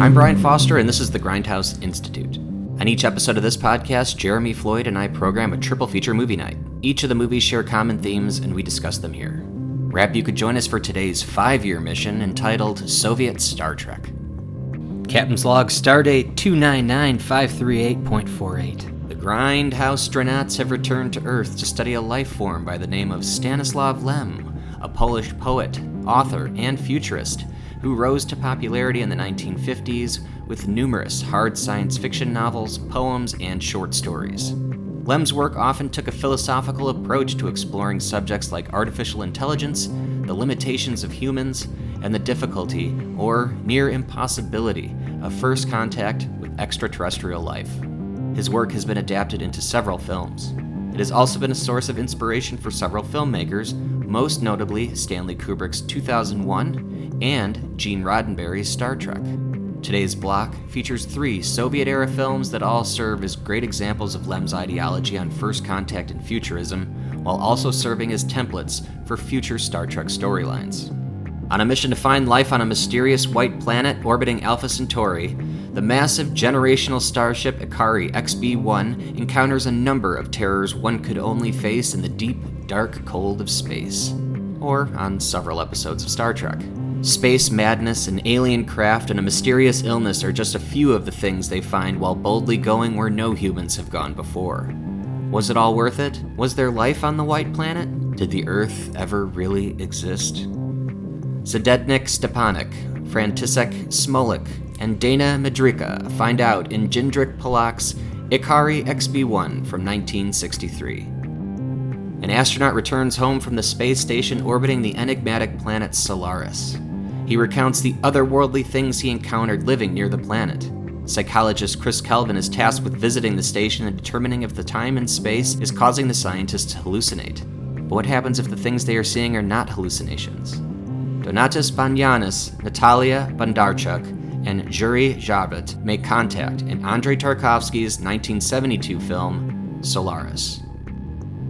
I'm Brian Foster, and this is the Grindhouse Institute. On each episode of this podcast, Jeremy Floyd and I program a triple feature movie night. Each of the movies share common themes, and we discuss them here. We're happy you could join us for today's 5-year mission entitled Soviet Star Trek. Captain's Log Stardate 299538.48. The grindhoustranuts have returned to Earth to study a life form by the name of Stanisław Lem, a Polish poet, author, and futurist who rose to popularity in the 1950s with numerous hard science fiction novels, poems, and short stories. Lem's work often took a philosophical approach to exploring subjects like artificial intelligence, the limitations of humans, and the difficulty, or near impossibility, of first contact with extraterrestrial life. His work has been adapted into several films. It has also been a source of inspiration for several filmmakers, most notably Stanley Kubrick's 2001 and Gene Roddenberry's Star Trek. Today's block features 3 Soviet-era films that all serve as great examples of Lem's ideology on first contact and futurism, while also serving as templates for future Star Trek storylines. On a mission to find life on a mysterious white planet orbiting Alpha Centauri, the massive generational starship Ikarie XB encounters a number of terrors one could only face in the deep, dark cold of space, or on several episodes of Star Trek. Space madness, an alien craft, and a mysterious illness are just a few of the things they find while boldly going where no humans have gone before. Was it all worth it? Was there life on the white planet? Did the Earth ever really exist? Zdeněk Stepanek, František Smolik, and Dana Madryka find out in Jindřich Polak's Ikarie XB from 1963. An astronaut returns home from the space station orbiting the enigmatic planet Solaris. He recounts the otherworldly things he encountered living near the planet. Psychologist Chris Kelvin is tasked with visiting the station and determining if the time and space is causing the scientists to hallucinate. But what happens if the things they are seeing are not hallucinations? Donatas Banyanis, Natalia Bondarchuk, and Yuri Zhavet make contact in Andrei Tarkovsky's 1972 film, Solaris.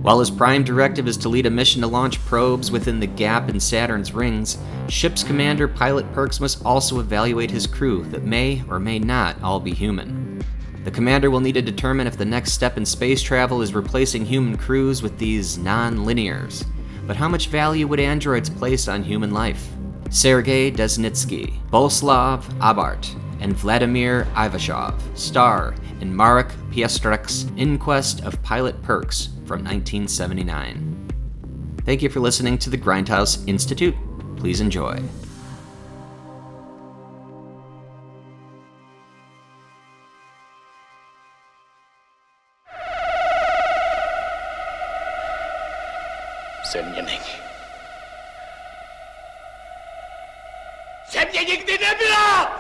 While his prime directive is to lead a mission to launch probes within the gap in Saturn's rings, ship's commander pilot Pirx must also evaluate his crew that may or may not all be human. The commander will need to determine if the next step in space travel is replacing human crews with these non-linears. But how much value would androids place on human life? Sergei Desnitsky, Boleslav Abart, and Vladimir Ivashov star in Marek Piastrek's Inquest of Pilot Pirx from 1979. Thank you for listening to the Grindhouse Institute. Please enjoy. Ze mě nikdy nebyla!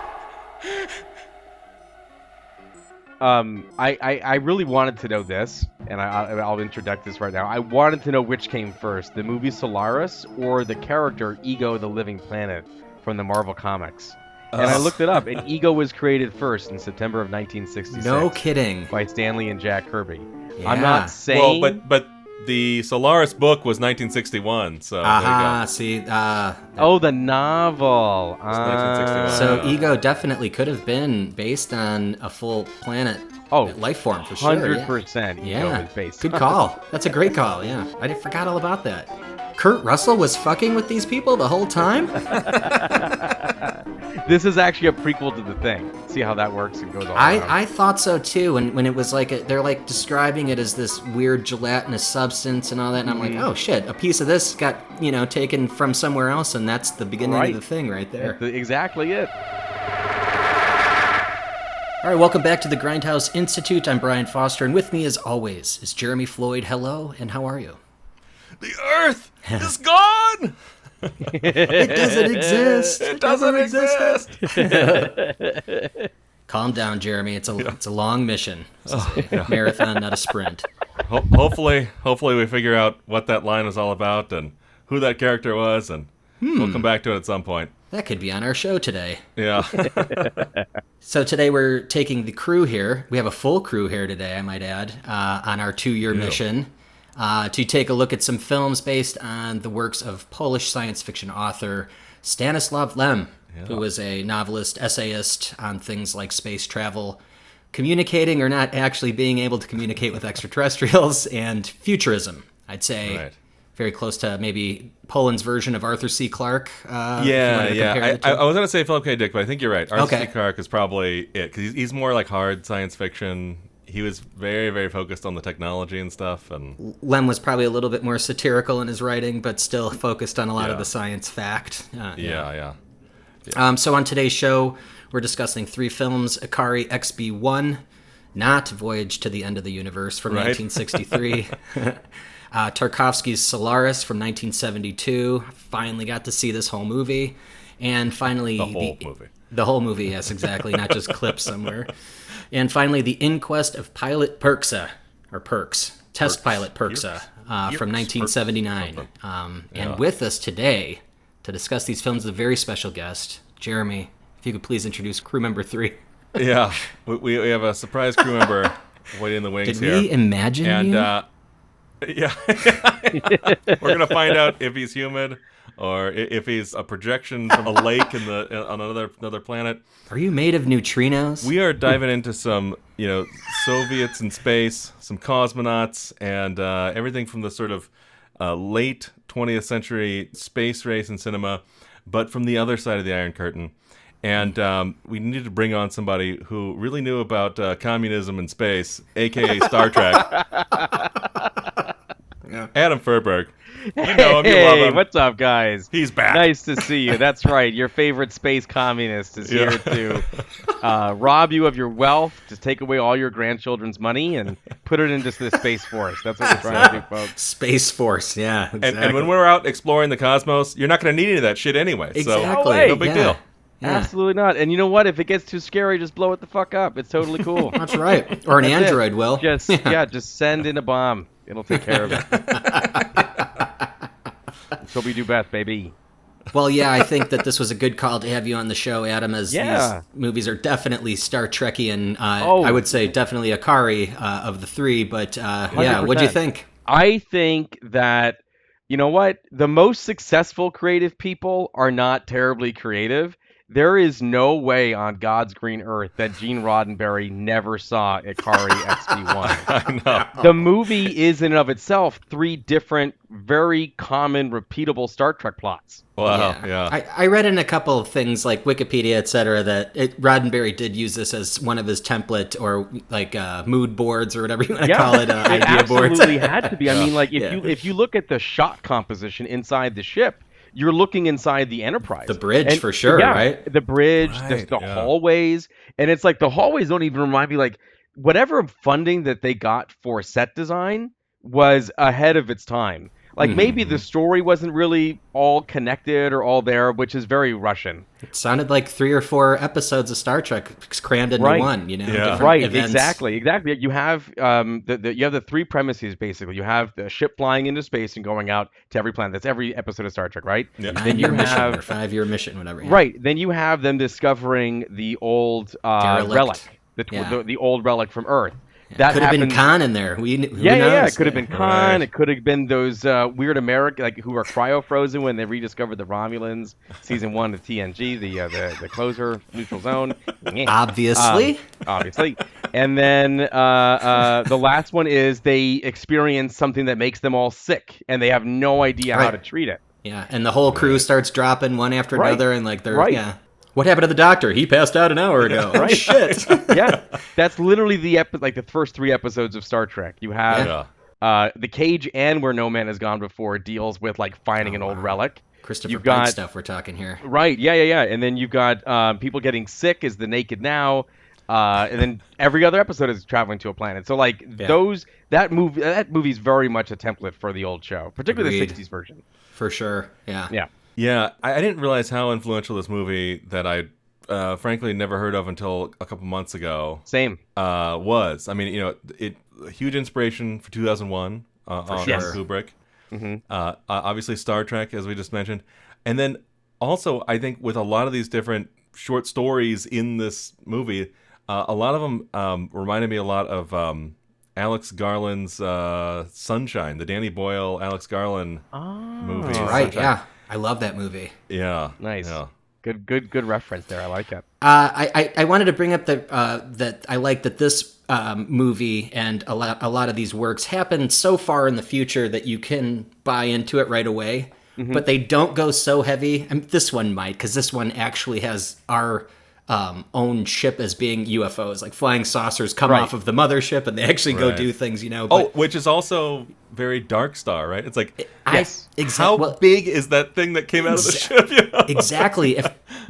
I really wanted to know this, and I'll introduce this right now. I wanted to know which came first, the movie Solaris or the character Ego the Living Planet from the Marvel Comics. And I looked it up, and Ego was created first in September of 1966. No kidding. By Stanley and Jack Kirby. Yeah. I'm not saying... Well, but the Solaris book was 1961, so see. Oh, the novel. 1961. So Ego definitely could have been based on a full planet life form for sure. 100% Ego is based. Good call. That's a great call, yeah. I forgot all about that. Kurt Russell was fucking with these people the whole time? This is actually a prequel to The Thing. See how that works and goes all around. I thought so too, when it was like, they're like describing it as this weird gelatinous substance and all that, and I'm like, oh shit, a piece of this got, taken from somewhere else, and that's the beginning of The Thing right there. That's exactly it. All right, welcome back to the Grindhouse Institute. I'm Brian Foster, and with me as always is Jeremy Floyd. Hello, and how are you? The Earth is gone! It doesn't exist. It doesn't exist. Calm down, Jeremy. It's a long mission. It's a marathon, not a sprint. Hopefully we figure out what that line was all about and who that character was, and we'll come back to it at some point. That could be on our show today. Yeah. So today we're taking the crew here. We have a full crew here today, I might add, on our 2-year mission. To take a look at some films based on the works of Polish science fiction author Stanisław Lem. who was a novelist, essayist on things like space travel, communicating or not actually being able to communicate with extraterrestrials, and futurism. I'd say very close to maybe Poland's version of Arthur C. Clarke. I was going to say Philip K. Dick, but I think you're right. Arthur C. Clarke is probably it, because he's more like hard science fiction. He was very, very focused on the technology and stuff. And Lem was probably a little bit more satirical in his writing, but still focused on a lot of the science fact. So on today's show, we're discussing 3 films: Ikarie XB1, not Voyage to the End of the Universe from 1963, Tarkovsky's Solaris from 1972. Finally got to see this whole movie. And finally... The whole movie, yes, exactly, not just clips somewhere. And finally, The Inquest of Pilot Pirx, Test Pilot Pirx, from 1979. And with us today to discuss these films is a very special guest, Jeremy. If you could please introduce crew member 3. Yeah, we have a surprise crew member waiting in the wings here. Did we imagine you? Yeah. We're going to find out if he's human or if he's a projection from a lake on another planet. Are you made of neutrinos? We are diving into some, Soviets in space, some cosmonauts, and everything from the sort of late 20th century space race in cinema, but from the other side of the Iron Curtain. And we needed to bring on somebody who really knew about communism in space, a.k.a. Star Trek. Adam Feuerberg. You know him, you love him. What's up, guys? He's back. Nice to see you. That's right. Your favorite space communist is here to rob you of your wealth, to take away all your grandchildren's money, and put it into the Space Force. That's what we're trying to do, folks. Space Force, yeah. Exactly. And when we're out exploring the cosmos, you're not going to need any of that shit anyway. Exactly. So no big deal. Yeah. Absolutely not. And you know what? If it gets too scary, just blow it the fuck up. It's totally cool. That's right. Or an android will. Just send in a bomb. It'll take care of it. That's what we do best, baby. Well, yeah, I think that this was a good call to have you on the show, Adam, as these movies are definitely Star Trek-y, I would say definitely Ikarie of the 3, but what'd you think? I think that, you know what? The most successful creative people are not terribly creative. There is no way on God's green earth that Gene Roddenberry never saw Ikarie XB1. I know. The movie is in and of itself 3 different, very common, repeatable Star Trek plots. Wow, yeah. I read in a couple of things like Wikipedia, etc., that Roddenberry did use this as one of his template or like mood boards or whatever you want to call it, idea boards. It absolutely had to be. I mean, like if you look at the shot composition inside the ship, you're looking inside the Enterprise. The bridge, for sure, right? The bridge, the hallways. And it's like the hallways don't even remind me, like, whatever funding that they got for set design was ahead of its time. Like, maybe the story wasn't really all connected or all there, which is very Russian. It sounded like 3 or 4 episodes of Star Trek crammed into one, Yeah. Right, events. exactly. You have you have the 3 premises, basically. You have the ship flying into space and going out to every planet. That's every episode of Star Trek, right? Yeah. Then you have or 5-year mission, whatever. Yeah. Right. Then you have them discovering the old relic, the old relic from Earth. That could have been Khan in there. Who knows? It could have been Khan. It could have been those weird American, like, who are cryo-frozen when they rediscovered the Romulans. Season 1 of TNG, the closer, neutral zone. Obviously. Obviously. And then the last one is they experience something that makes them all sick, and they have no idea how to treat it. Yeah, and the whole crew starts dropping one after another, and like they're What happened to the doctor? He passed out an hour ago. Oh, shit. Yeah, that's literally the first 3 episodes of Star Trek. You have The Cage and Where No Man Has Gone Before deals with like finding an old relic. Christopher Pike stuff we're talking here. Right, yeah. And then you've got people getting sick is The Naked Now. And then every other episode is traveling to a planet. So like that movie's very much a template for the old show, particularly the 60s version. For sure, yeah. Yeah, I didn't realize how influential this movie that I frankly never heard of until a couple months ago. Same. Was. I mean, a huge inspiration for 2001 on Kubrick. Obviously Star Trek, as we just mentioned. And then also, I think with a lot of these different short stories in this movie, a lot of them reminded me a lot of Alex Garland's Sunshine, the Danny Boyle, Alex Garland movie. That's right, yeah. I love that movie. Yeah. Nice. Yeah. Good reference there. I like it. I wanted to bring up that I like that this movie and a lot of these works happen so far in the future that you can buy into it right away, but they don't go so heavy. I mean, this one might, because this one actually has our own ship as being UFOs, like flying saucers come off of the mothership and they actually go do things, But, which is also very Dark Star, right? It's like, how big is that thing that came out of the ship? Exactly.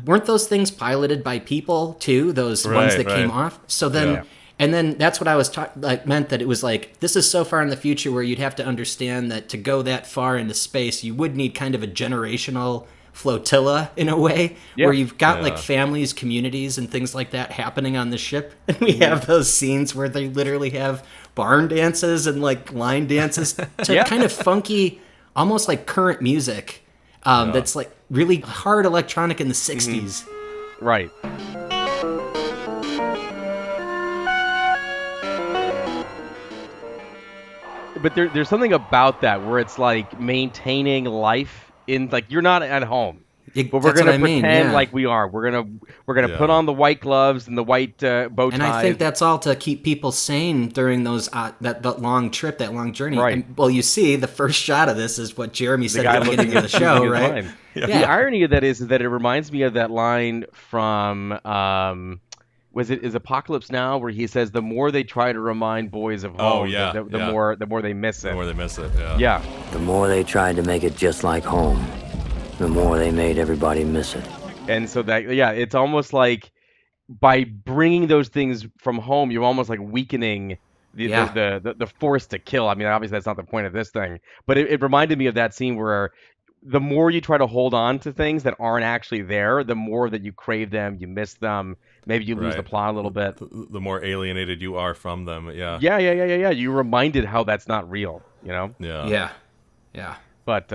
Weren't those things piloted by people too? Those ones that came off. So then, and then that's what I was meant that it was like, this is so far in the future where you'd have to understand that to go that far into space, you would need kind of a generational flotilla in a way, where you've got like families, communities, and things like that happening on the ship, and we have those scenes where they literally have barn dances and like line dances to kind of funky, almost like current music that's like really hard electronic in the 60s. Right. But there's something about that where it's like maintaining life in, like, you're not at home, but we're gonna pretend like we are. We're gonna put on the white gloves and the white bow ties. And I think that's all to keep people sane during those that long trip, that long journey. Right. And, well, you see, the first shot of this is what Jeremy said at the beginning of the show, right? The irony of that is that it reminds me of that line from is Apocalypse Now, where he says the more they try to remind boys of home, the more they miss it. The more they miss it, yeah. The more they tried to make it just like home, the more they made everybody miss it. And so that, it's almost like by bringing those things from home, you're almost like weakening the force to kill. I mean, obviously that's not the point of this thing, but it reminded me of that scene where the more you try to hold on to things that aren't actually there, the more that you crave them, you miss them. Maybe you lose the plot a little bit. The more alienated you are from them, Yeah. You're reminded how that's not real, Yeah. But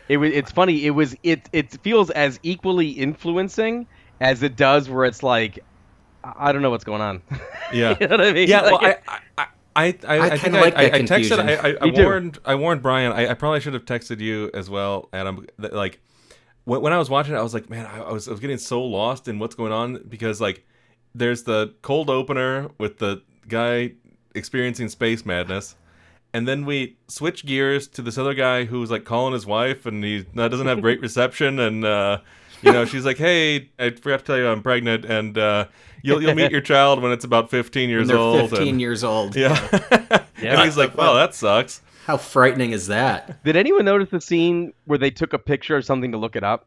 it's funny. It feels as equally influencing as it does where it's like, I don't know what's going on. Yeah. You know what I mean? Yeah. Like, well, I think I texted. I warned Brian. I probably should have texted you as well, Adam. Like when I was watching it, I was like, man, I was getting so lost in what's going on, because like there's the cold opener with the guy experiencing space madness, and then we switch gears to this other guy who's like calling his wife, and he doesn't have great reception, and she's like, hey, I forgot to tell you I'm pregnant, and you'll meet your child when it's about 15 years old. 15 years old. Yeah. And he's like, well, that sucks. How frightening is that? Did anyone notice the scene where they took a picture of something to look it up?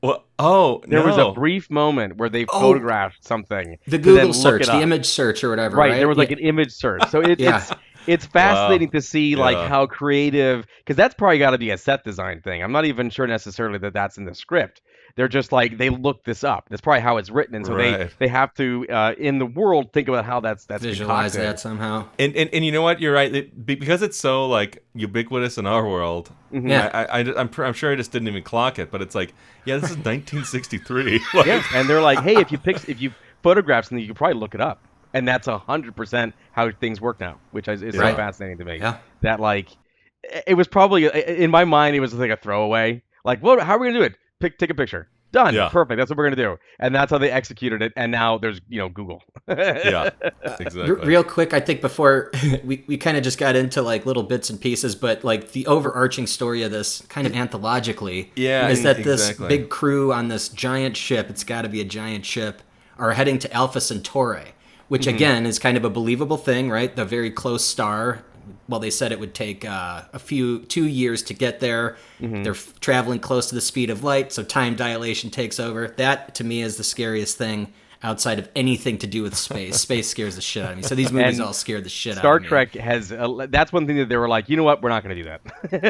Well, there was a brief moment where they photographed something. The Google search, the image search or whatever, right? There was like an image search. So it's fascinating to see like how creative, because that's probably got to be a set design thing. I'm not even sure necessarily that that's in the script. They're just like, they looked this up. That's probably how it's written, and so they have to in the world think about how that's visualize concocted. that somehow. And you know what? You're right. Because it's so like ubiquitous in our world. Mm-hmm. I'm sure I just didn't even clock it. But it's like, this is 1963. And they're like, hey, if you photograph something, you can probably look it up, and that's 100% how things work now, which is so fascinating to me. Yeah. That like, it was probably in my mind, it was like a throwaway. Like, how are we gonna do it? Take a picture. Done. Yeah. Perfect. That's what we're going to do. And that's how they executed it. And now there's, Google. Yeah, exactly. Real quick, I think before we kind of just got into like little bits and pieces, but like the overarching story of this kind of anthologically is that this big crew on this giant ship, it's got to be a giant ship, are heading to Alpha Centauri, which again is kind of a believable thing, right? The very close star. Well, they said it would take 2 years to get there. They're traveling close to the speed of light, so time dilation takes over. That, to me, is the scariest thing outside of anything to do with space. Space scares the shit out of me. So these movies all scared the shit out of me. Star Trek has... that's one thing that they were like, you know what? We're not going to do that.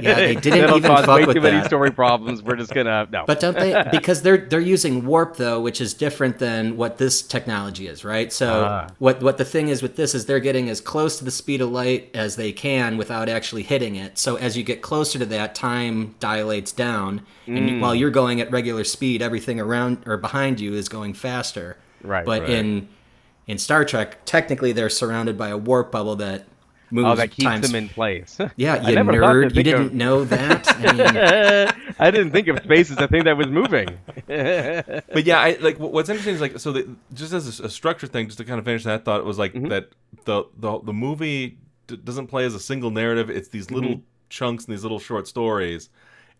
Yeah, they didn't even fuck way with too that. many story problems. We're just going to... No. But don't they... Because they're using warp, though, which is different than what this technology is, right? So what the thing is with this is they're getting as close to the speed of light as they can without actually hitting it. So as you get closer to that, time dilates down. And while you're going at regular speed, everything around or behind you is going faster. Right. But in Star Trek, technically they're surrounded by a warp bubble that moves that keeps times... them in place. Yeah, I you never thought to nerd. You think of- didn't know that? I mean... I didn't think of space as a thing that was moving. But yeah, what's interesting is like, so just as a structure thing, just to kind of finish that thought, was like that the movie doesn't play as a single narrative. It's these little chunks and these little short stories,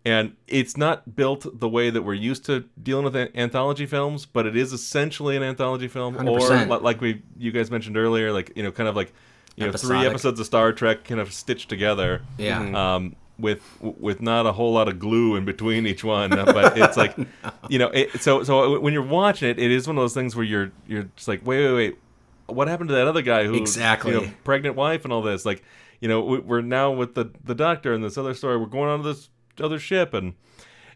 and it's not built the way that we're used to dealing with anthology films, but it is essentially an anthology film, 100%. or like you guys mentioned earlier, like kind of like Episodic. 3 episodes of Star Trek kind of stitched together. Yeah. With not a whole lot of glue in between each one, but it's like, so when you're watching it, it is one of those things where you're just like, wait, what happened to that other guy who Exactly. pregnant wife and all this, like, we're now with the doctor and this other story, we're going on to this other ship, and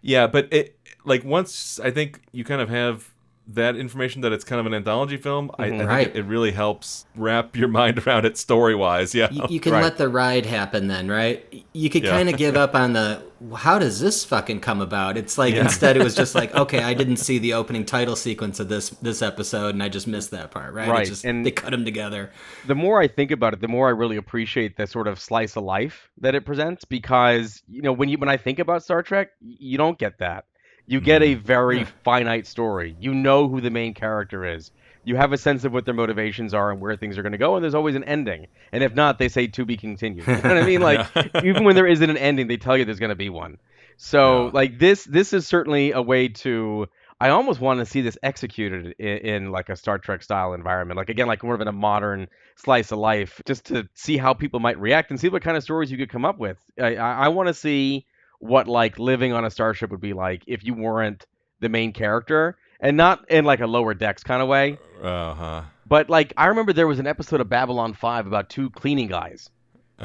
but it, like, once I think you kind of have that information that it's kind of an anthology film, I think it really helps wrap your mind around it story-wise. Yeah, You can let the ride happen then, right? You could kind of give up on the, how does this fucking come about? It's like, instead it was just like, okay, I didn't see the opening title sequence of this episode, and I just missed that part, right? Right. And they cut them together. The more I think about it, the more I really appreciate the sort of slice of life that it presents, because when I think about Star Trek, you don't get that. You get a very finite story. You know who the main character is. You have a sense of what their motivations are and where things are going to go, and there's always an ending. And if not, they say to be continued. You know what I mean? Like, even when there isn't an ending, they tell you there's going to be one. So, like, this is certainly a way to... I almost want to see this executed in like a Star Trek style environment. Like, again, like more of a modern slice of life, just to see how people might react and see what kind of stories you could come up with. I want to see what like living on a starship would be like if you weren't the main character, and not in like a Lower Decks kind of way. But like, I remember there was an episode of Babylon 5 about 2 cleaning guys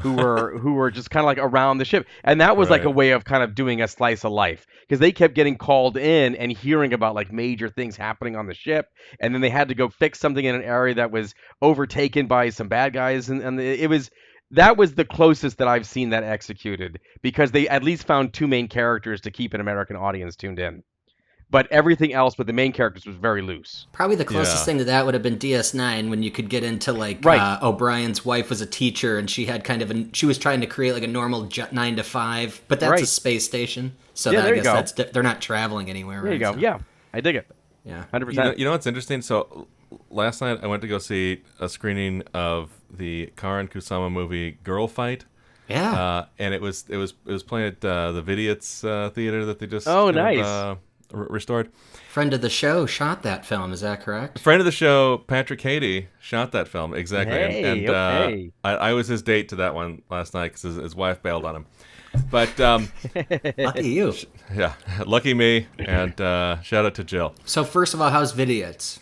who were just kind of like around the ship, and that was like a way of kind of doing a slice of life, because they kept getting called in and hearing about like major things happening on the ship, and then they had to go fix something in an area that was overtaken by some bad guys, and that was the closest that I've seen that executed, because they at least found 2 main characters to keep an American audience tuned in. But everything else with the main characters was very loose. Probably the closest thing to that would have been DS9, when you could get into like O'Brien's wife was a teacher, and she had kind of she was trying to create like a normal 9 to 5, but that's a space station, so I guess they're not traveling anywhere. There you go. So. Yeah, I dig it. Yeah, 100%. You know what's interesting? So last night I went to go see a screening of the Karin Kusama movie Girl Fight. Yeah, and it was playing at the Vidiot's theater that they just restored. Friend of the show shot that film. Is that correct? Friend of the show, Patrick Cady, shot that film exactly. Hey, I was his date to that one last night because his wife bailed on him. But lucky you. Yeah, lucky me. And shout out to Jill. So first of all, how's Vidiot's?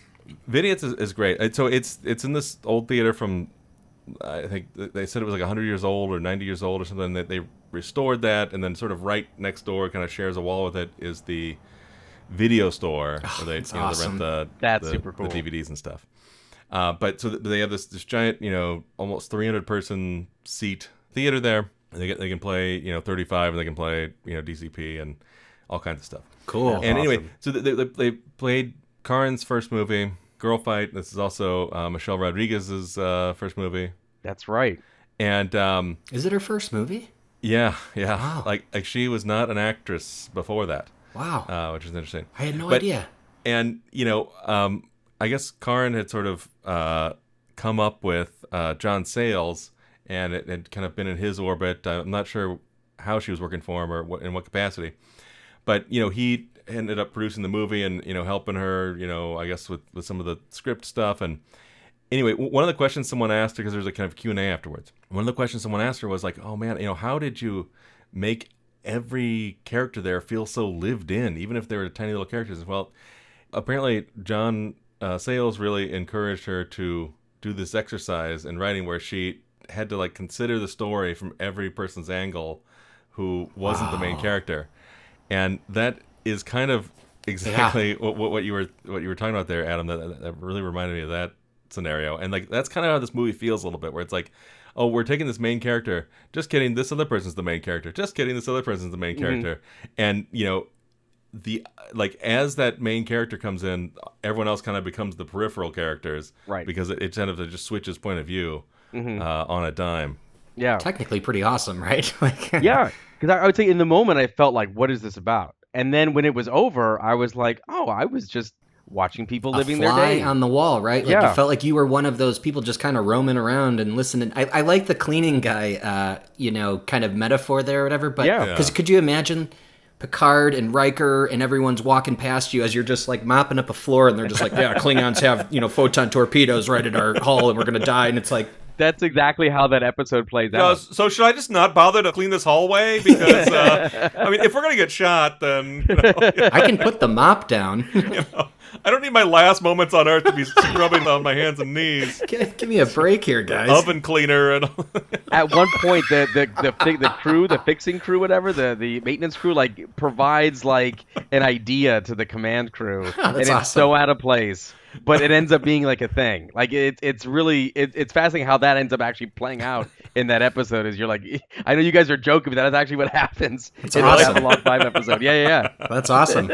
Vidiot's is great. So it's in this old theater from, I think they said it was like 100 years old or 90 years old or something. They restored that, and then sort of right next door, kind of shares a wall with it, is the video store where they awesome. They rent the super cool. the DVDs and stuff. But so they have this giant, almost 300 person seat theater there. And they can play 35, and they can play DCP and all kinds of stuff. Cool. And anyway, so they played Karin's first movie, Girl Fight. This is also Michelle Rodriguez's first movie. That's right. And is it her first movie? Yeah. Wow. Like she was not an actress before that. Wow. Which is interesting. I had no idea. And I guess Karin had sort of come up with John Sayles, and it had kind of been in his orbit. I'm not sure how she was working for him or in what capacity, but he ended up producing the movie and helping her, I guess with some of the script stuff. And anyway, one of the questions someone asked her, because there's a kind of Q&A afterwards, one of the questions someone asked her was like, oh man, how did you make every character there feel so lived in, even if they were tiny little characters? Well, apparently John Sayles really encouraged her to do this exercise in writing where she had to like consider the story from every person's angle who wasn't the main character. And that is kind of exactly what you were talking about there, Adam. That really reminded me of that scenario. And like that's kind of how this movie feels a little bit, where it's like, oh, we're taking this main character, just kidding, this other person's the main character, just kidding, this other person's the main character. And as that main character comes in, everyone else kind of becomes the peripheral characters, right? Because it kind of just switches point of view on a dime. technically pretty awesome, right? Like, Yeah, because I would say in the moment I felt like, what is this about? And then when it was over, I was like, oh, I was just watching people living their fly day. on the wall, right? Like, you felt like you were one of those people just kind of roaming around and listening. I like the cleaning guy, kind of metaphor there or whatever. But because could you imagine Picard and Riker and everyone's walking past you as you're just like mopping up a floor and they're just like, yeah, Klingons have, photon torpedoes right at our hull and we're going to die. And it's like, that's exactly how that episode plays out. So should I just not bother to clean this hallway? Because, if we're going to get shot, then... I can put the mop down. I don't need my last moments on Earth to be rubbing on my hands and knees. Give me a break here, guys. Oven cleaner and all. At one point, the crew, the fixing crew, whatever, the maintenance crew, like provides like an idea to the command crew, and it's awesome. so out of place. But it ends up being like a thing. Like it's really fascinating how that ends up actually playing out in that episode. Is you're like, I know you guys are joking, but that's actually what happens in awesome. the Babylon 5 episode. Yeah. That's awesome.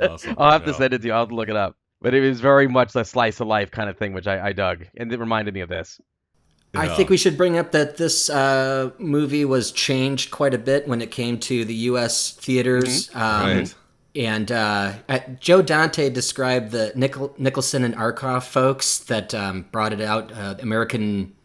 Awesome. I'll have to send it to you. I'll have to look it up. But it was very much a slice of life kind of thing, which I dug, and it reminded me of this. I think we should bring up that this movie was changed quite a bit when it came to the U.S. theaters. Right. And Joe Dante described the Nicholson and Arkoff folks that brought it out, American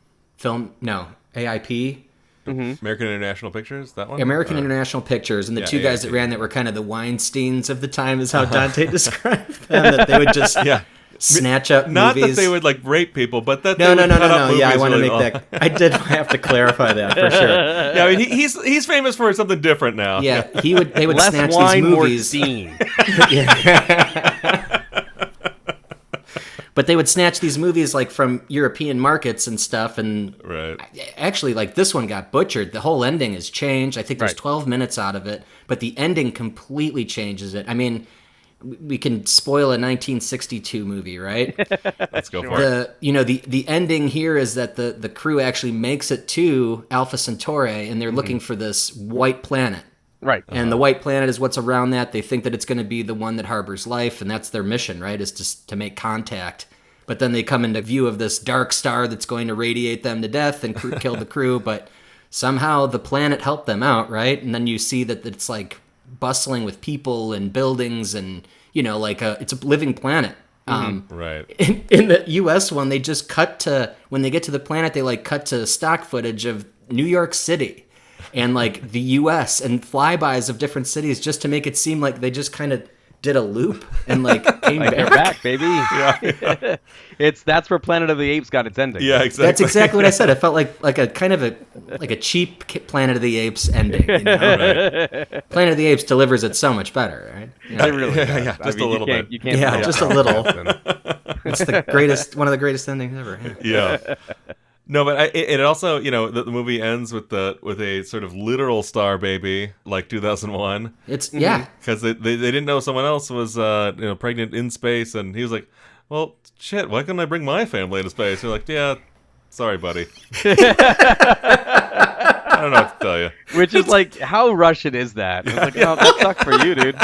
AIP. American International Pictures, that one? American International Pictures, and the two guys that ran that were kind of the Weinsteins of the time is how Dante described them, that they would just snatch up Not movies. that they would like rape people, but that No. they would cut up movies Yeah, I want to really make that. I did have to clarify that for sure. Yeah, I mean, he's famous for something different now. Yeah, they would Less snatch wine, these more movies. scene. But they would snatch these movies like from European markets and stuff, and Right. actually, like this one got butchered. The whole ending is changed. I think there's Right. 12 minutes out of it, but the ending completely changes it. I mean, we can spoil a 1962 movie, right? Let's go for it. The ending here is that the crew actually makes it to Alpha Centauri, and they're looking for this white planet. Right. And the white planet is what's around that. They think that it's going to be the one that harbors life, and that's their mission, right? Is to make contact. But then they come into view of this dark star that's going to radiate them to death and kill the crew. But somehow the planet helped them out, right? And then you see that it's like bustling with people and buildings, and it's a living planet. Right. In the U.S. one, they just cut to when they get to the planet. They cut to stock footage of New York City. And the U.S. and flybys of different cities just to make it seem like they just kind of did a loop and came back. They're back, baby. Yeah. That's where Planet of the Apes got its ending. Yeah, exactly. That's exactly what I said. It felt like a kind of a cheap Planet of the Apes ending. Right. Planet of the Apes delivers it so much better, right? It really does. Yeah, just a little bit. You can't Yeah, just a little. It's one of the greatest endings ever. Yeah. No, but it also, the movie ends with a sort of literal star baby, like 2001. It's because they didn't know someone else was pregnant in space, and he was like, "Well, shit, why couldn't I bring my family into space?" They're like, "Yeah, sorry, buddy." I don't know what to tell you. Which is how Russian is that? It's like, no, that sucked for you, dude.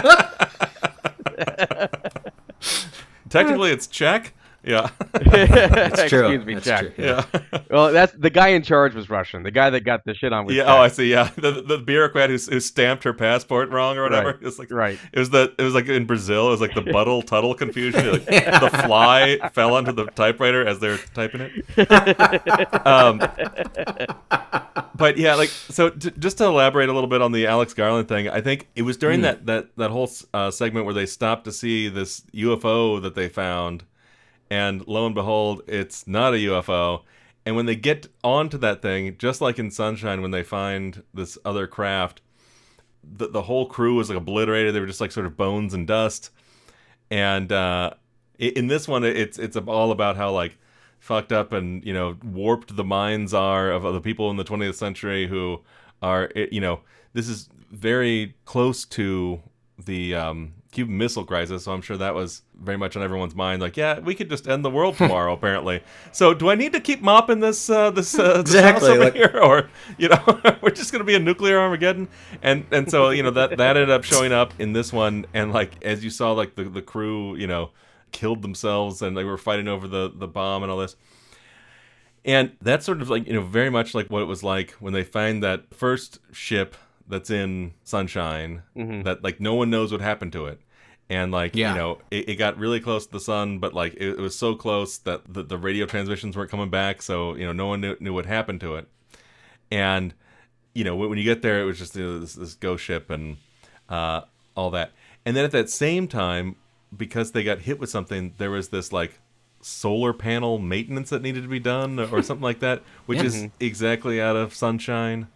Technically, it's Czech. Yeah. It's true. Excuse me, That's Jack. true, Yeah. Well, that's the guy in charge was Russian. The guy that got the shit on was Yeah. Czech. Oh, I see. Yeah. The bureaucrat who stamped her passport wrong or whatever. Right. It's like Right. It was like in Brazil. It was like the Buttle Tuttle confusion. The fly fell onto the typewriter as they were typing it. But yeah, so just to elaborate a little bit on the Alex Garland thing, I think it was during that whole segment where they stopped to see this UFO that they found. And lo and behold, it's not a UFO. And when they get onto that thing, just like in Sunshine, when they find this other craft, the whole crew was obliterated. They were just sort of bones and dust. And in this one, it's all about how fucked up and warped the minds are of the people in the 20th century who are this is very close to the Cuban Missile Crisis, so I'm sure that was very much on everyone's mind. Yeah, we could just end the world tomorrow, apparently. So, do I need to keep mopping this this house over here, or we're just going to be a nuclear Armageddon? And so that ended up showing up in this one, and as you saw, the crew killed themselves, and they were fighting over the bomb and all this. And that's sort of like, very much like what it was like when they find that first ship that's in Sunshine, that like no one knows what happened to it. And like, it got really close to the sun, but like it was so close that the radio transmissions weren't coming back. So, no one knew what happened to it. And, when you get there, it was just this ghost ship and all that. And then at that same time, because they got hit with something, there was this like solar panel maintenance that needed to be done or something like that, which is exactly out of Sunshine.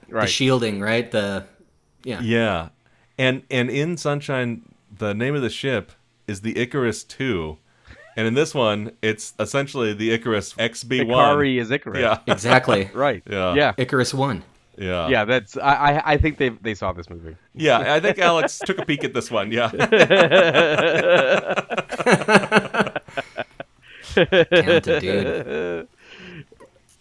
Right. The shielding, right? Yeah. And in Sunshine, the name of the ship is the Icarus II. And in this one, it's essentially the Icarus XB1. Ikarie is Icarus. Yeah. Exactly. Right. Yeah. Icarus 1. Yeah. Yeah, that's I think they saw this movie. Yeah, I think Alex took a peek at this one, yeah. Talented dude.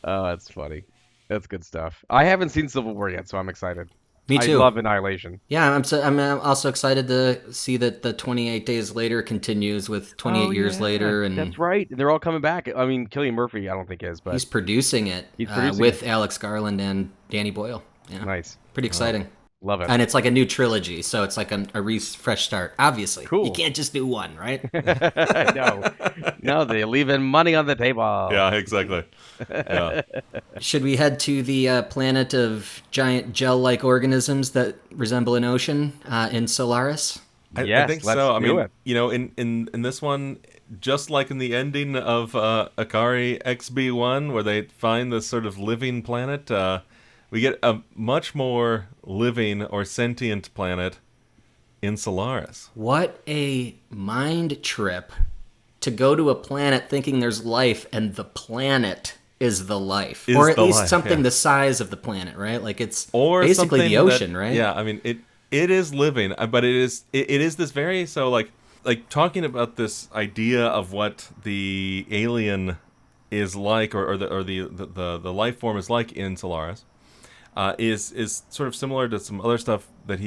Oh, that's funny. That's good stuff. I haven't seen Civil War yet, so I'm excited. Me too. I love Annihilation. Yeah, I'm also excited to see that the 28 Days Later continues with 28 years later, and that's right. They're all coming back. I mean, Cillian Murphy, I don't think is, but he's producing it. With Alex Garland and Danny Boyle. Yeah. Nice. Pretty exciting. Love it. And it's like a new trilogy, so it's like a fresh start. Obviously, cool. You can't just do one, right? No, they're leaving money on the table. Yeah, exactly. Yeah. Should we head to the planet of giant gel-like organisms that resemble an ocean in Solaris? I think so. I mean, in this one, just like in the ending of Ikarie XB1, where they find this sort of living planet, we get a much more living or sentient planet in Solaris. What a mind trip to go to a planet thinking there's life and the planet is the life. Or at least something the size of the planet, right? Like it's basically the ocean, right? Yeah, I mean, it is living, but it is this very, so like talking about this idea of what the alien is like or the life form is like in Solaris. Is sort of similar to some other stuff that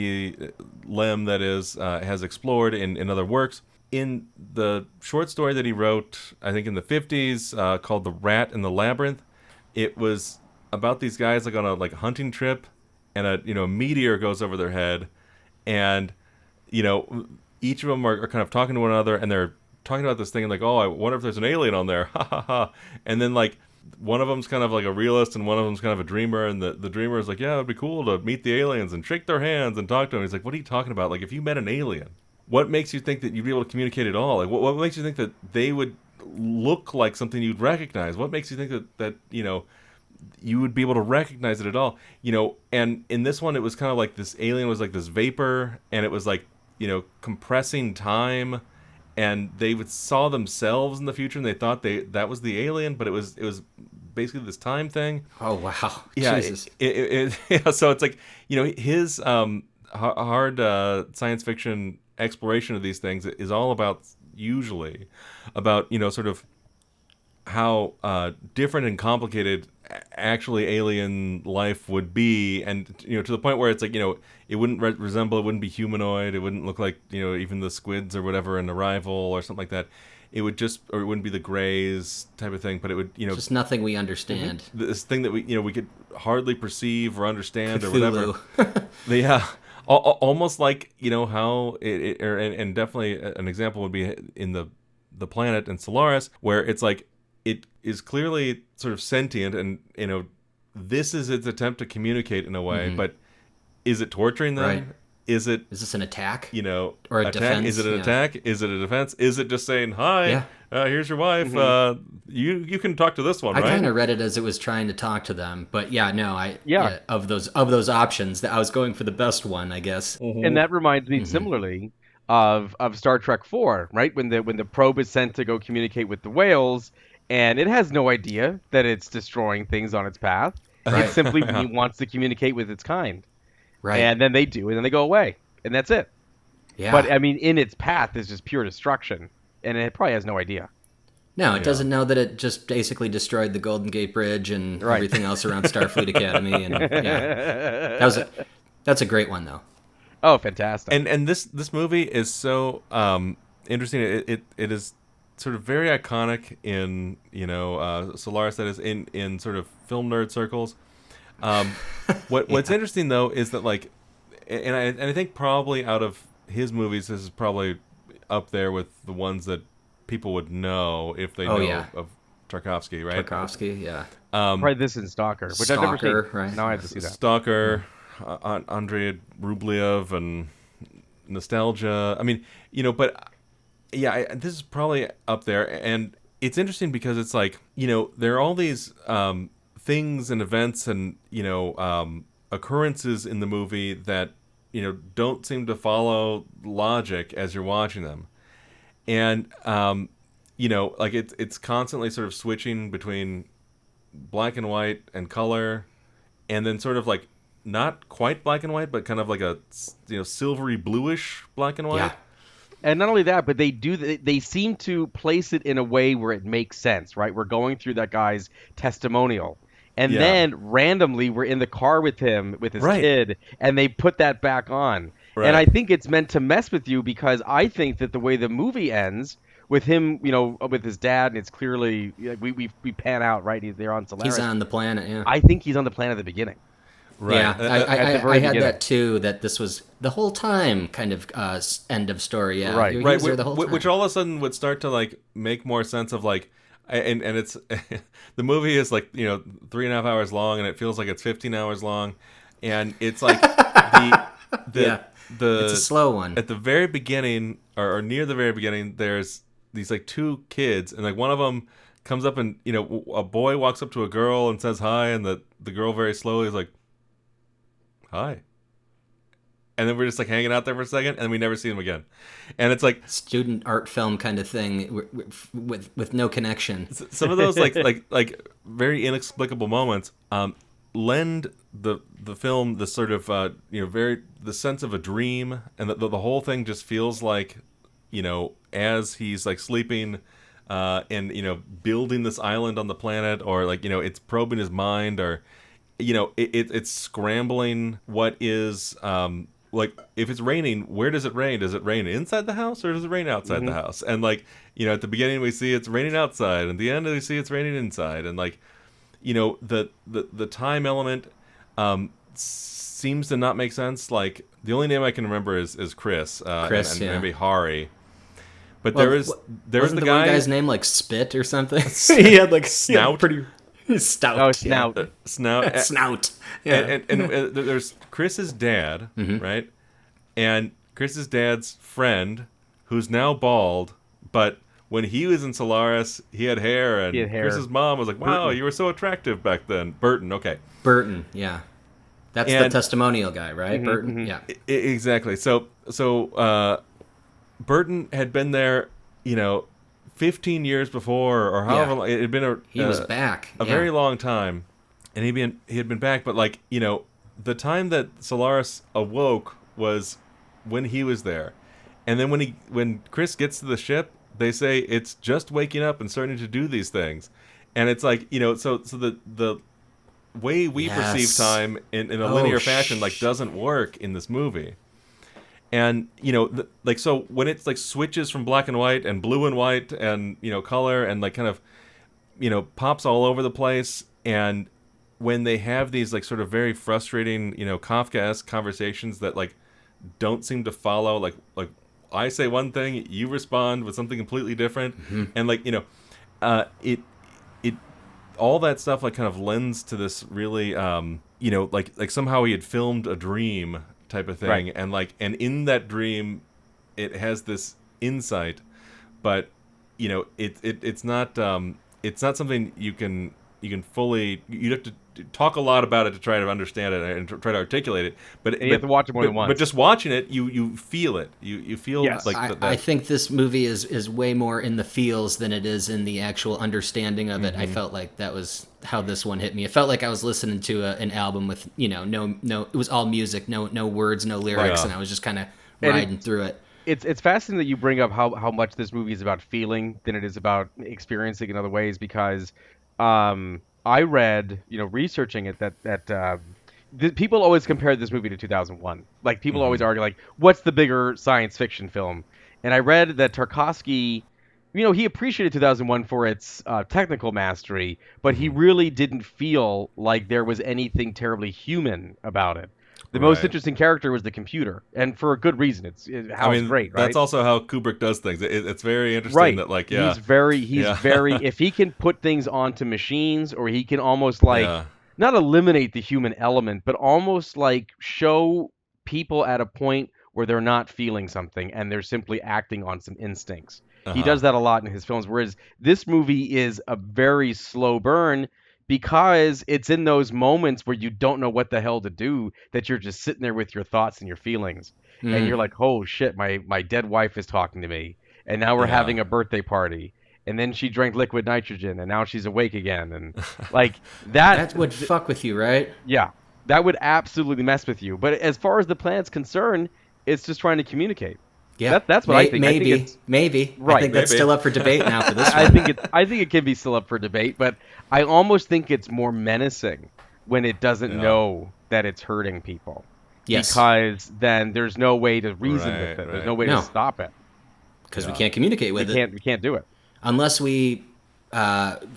Lem has explored in other works. In the short story that he wrote, I think in the 50s, called The Rat in the Labyrinth, it was about these guys like on a hunting trip, and a meteor goes over their head, and each of them are kind of talking to one another, and they're talking about this thing and like, oh, I wonder if there's an alien on there, ha ha ha, and then like one of them's kind of like a realist and one of them's kind of a dreamer, and the dreamer is like, yeah, it'd be cool to meet the aliens and shake their hands and talk to them. He's like, what are you talking about? Like, if you met an alien, what makes you think that you'd be able to communicate at all? Like, what makes you think that they would look like something you'd recognize? What makes you think that you would be able to recognize it at all? And in this one, it was kind of like this alien was like this vapor, and it was like, compressing time, and they saw themselves in the future, and they thought that was the alien, but it was basically this time thing. Oh wow! Yeah, Jesus. So it's like his hard science fiction exploration of these things is all about sort of how different and complicated actually alien life would be, and to the point where it's like it wouldn't resemble, it wouldn't be humanoid, it wouldn't look like even the squids or whatever in Arrival or something like that. It would or it wouldn't be the Greys type of thing, but it would just nothing we understand. This thing that we could hardly perceive or understand Cthulhu. or whatever. Yeah, almost like how and definitely an example would be in the planet in Solaris, where it's like it is clearly sort of sentient, and this is its attempt to communicate in a way, but is it torturing them? Right. Is this an attack? Or a defense? Is it an attack? Is it a defense? Is it just saying, hi, here's your wife, you can talk to this one, right? I kind of read it as it was trying to talk to them, but of those options, that I was going for the best one, I guess. And that reminds me similarly of Star Trek 4, right? When the probe is sent to go communicate with the whales, and it has no idea that it's destroying things on its path. Right. It simply wants to communicate with its kind. Right. And then they do, and then they go away, and that's it. Yeah. But, I mean, in its path is just pure destruction, and it probably has no idea. No, it doesn't know that it just basically destroyed the Golden Gate Bridge and everything else around Starfleet Academy. And that's a great one, though. Oh, fantastic. And this movie is so interesting. It is sort of very iconic in Solaris, that is in sort of film nerd circles. What's interesting though is that like, and I think probably out of his movies, this is probably up there with the ones that people would know if they know of Tarkovsky, right? Tarkovsky, yeah. Right, this and Stalker, which I've never seen. Right? Now I have to see that. Stalker, Andrei Rublev, and Nostalgia. I mean, but yeah, this is probably up there, and it's interesting because it's like, there are all these things and events and occurrences in the movie that don't seem to follow logic as you're watching them, and like it's constantly sort of switching between black and white and color, and then sort of like not quite black and white, but kind of like a silvery bluish black and white. Yeah. And not only that, but they seem to place it in a way where it makes sense, right? We're going through that guy's testimonial. And then randomly we're in the car with him, with his kid, and they put that back on. Right. And I think it's meant to mess with you because I think that the way the movie ends with him, with his dad, and it's clearly, we pan out, right? They're on Solaris. He's on the planet, yeah. I think he's on the planet at the beginning. Right. Yeah, I had that too, that this was the whole time kind of end of story, yeah. Right, right. Which all of a sudden would start to like make more sense of like, and it's the movie is like 3.5 hours long, and it feels like it's 15 hours long, and it's like the it's a slow one. At the very beginning or near the very beginning, there's these like two kids, and like one of them comes up and a boy walks up to a girl and says hi, and the girl very slowly is like, hi. And then we're just like hanging out there for a second, and we never see him again. And it's like student art film kind of thing with no connection. Some of those like very inexplicable moments lend the film this sort of the sense of a dream, and the whole thing just feels like as he's like sleeping and building this island on the planet, or like it's probing his mind, or it's scrambling what is like, if it's raining, where does it rain? Does it rain inside the house, or does it rain outside the house? And like, at the beginning we see it's raining outside, and at the end we see it's raining inside, and like, the time element seems to not make sense. Like, the only name I can remember is Chris, and maybe Hari. But there was the one guy's name like Spit or something. He had like Snout. Pretty stout. Oh, Snout. Yeah. Snout. Snout. Yeah. And there's Chris's dad, right? And Chris's dad's friend, who's now bald, but when he was in Solaris, he had hair, and Chris's mom was like, wow, you were so attractive back then. Burton, okay. Burton, yeah. That's the testimonial guy, right? Burton, yeah. Exactly. So Burton had been there, 15 years before, or however long. It had been he was back a very long time, and he had been back. But like, the time that Solaris awoke was when he was there, and then when Chris gets to the ship, they say it's just waking up and starting to do these things, and it's like, so the way we perceive time in a linear fashion like doesn't work in this movie. And so when it's like switches from black and white and blue and white and color, and like kind of pops all over the place, and when they have these like sort of very frustrating Kafka-esque conversations that like don't seem to follow, like I say one thing, you respond with something completely different, and like it all that stuff like kind of lends to this really like somehow he had filmed a dream type of thing, right. and in that dream it has this insight, but it's not something you can fully, you'd have to talk a lot about it to try to understand it and try to articulate it, but you have to watch it more than once. But just watching it, you feel it, you feel like I think this movie is way more in the feels than it is in the actual understanding of it. I felt like that was how this one hit me. It felt like I was listening to an album with no it was all music, no words, no lyrics, and I was just kind of riding through it. It's fascinating that you bring up how much this movie is about feeling than it is about experiencing in other ways, because I read, researching it, that people always compare this movie to 2001. Like, people always argue, like, what's the bigger science fiction film? And I read that Tarkovsky he appreciated 2001 for its technical mastery, but he really didn't feel like there was anything terribly human about it. The most Right. interesting character was the computer, and for a good reason. Hal's great, right? That's also how Kubrick does things. It's very interesting Right. that, like, yeah. He's Yeah. very, if he can put things onto machines, or he can almost like, Yeah. not eliminate the human element, but almost like show people at a point where they're not feeling something and they're simply acting on some instincts. He does that a lot in his films, whereas this movie is a very slow burn because it's in those moments where you don't know what the hell to do, that you're just sitting there with your thoughts and your feelings. And you're like, oh shit, my dead wife is talking to me. And now we're Yeah. having a birthday party. And then she drank liquid nitrogen and now she's awake again. And like That would fuck with you, right? yeah, that would absolutely mess with you. But as far as the planet's concerned, it's just trying to communicate. Yeah, That's what I think. I think Maybe, it's- maybe. I Right, think that's maybe. still up for debate now for this one. I think it can be still up for debate, but I almost think it's more menacing when it doesn't know that it's hurting people. Yes. Because then there's no way to reason Right, with it. There's right. no way No. to stop it. Because we can't communicate with it. We can't do it. Unless we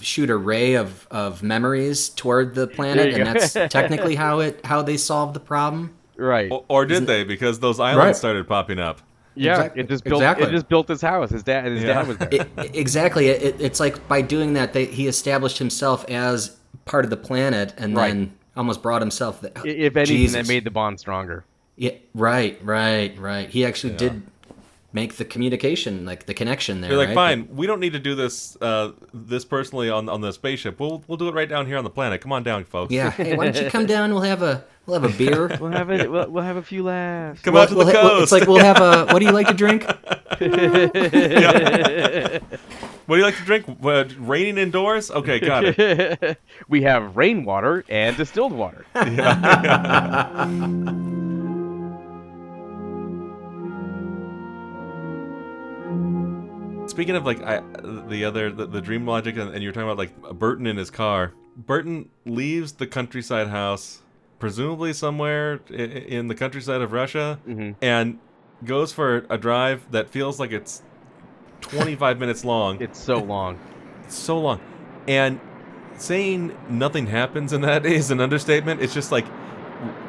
shoot a ray of memories toward the There planet, you and go. that's technically how they solved the problem. Right. Or did they? Because those islands Right. started popping up. Yeah. Exactly. It just built. Exactly. It just built his house. His dad was there. Exactly. It's like by doing that, he established himself as part of the planet, and Right. then almost brought himself. If anything, Jesus. that made the bond stronger. Yeah. Right. He actually did make the communication, like the connection there. You're like, right? fine, we don't need to do this this personally on the spaceship. We'll do it right down here on the planet. Come on down, folks. Yeah. Hey, why don't you come down? We'll have a beer. We'll have a few laughs. Come out to the coast. It's like we'll have a. What do you like to drink? What do you like to drink? Raining indoors? Okay, got it. We have rainwater and distilled water. Speaking of like the dream logic, and you're talking about like Burton in his car. Burton leaves the countryside house, presumably somewhere in the countryside of Russia, and goes for a drive that feels like it's 25 minutes long. It's so long. It's so long. And saying nothing happens in that is an understatement. It's just like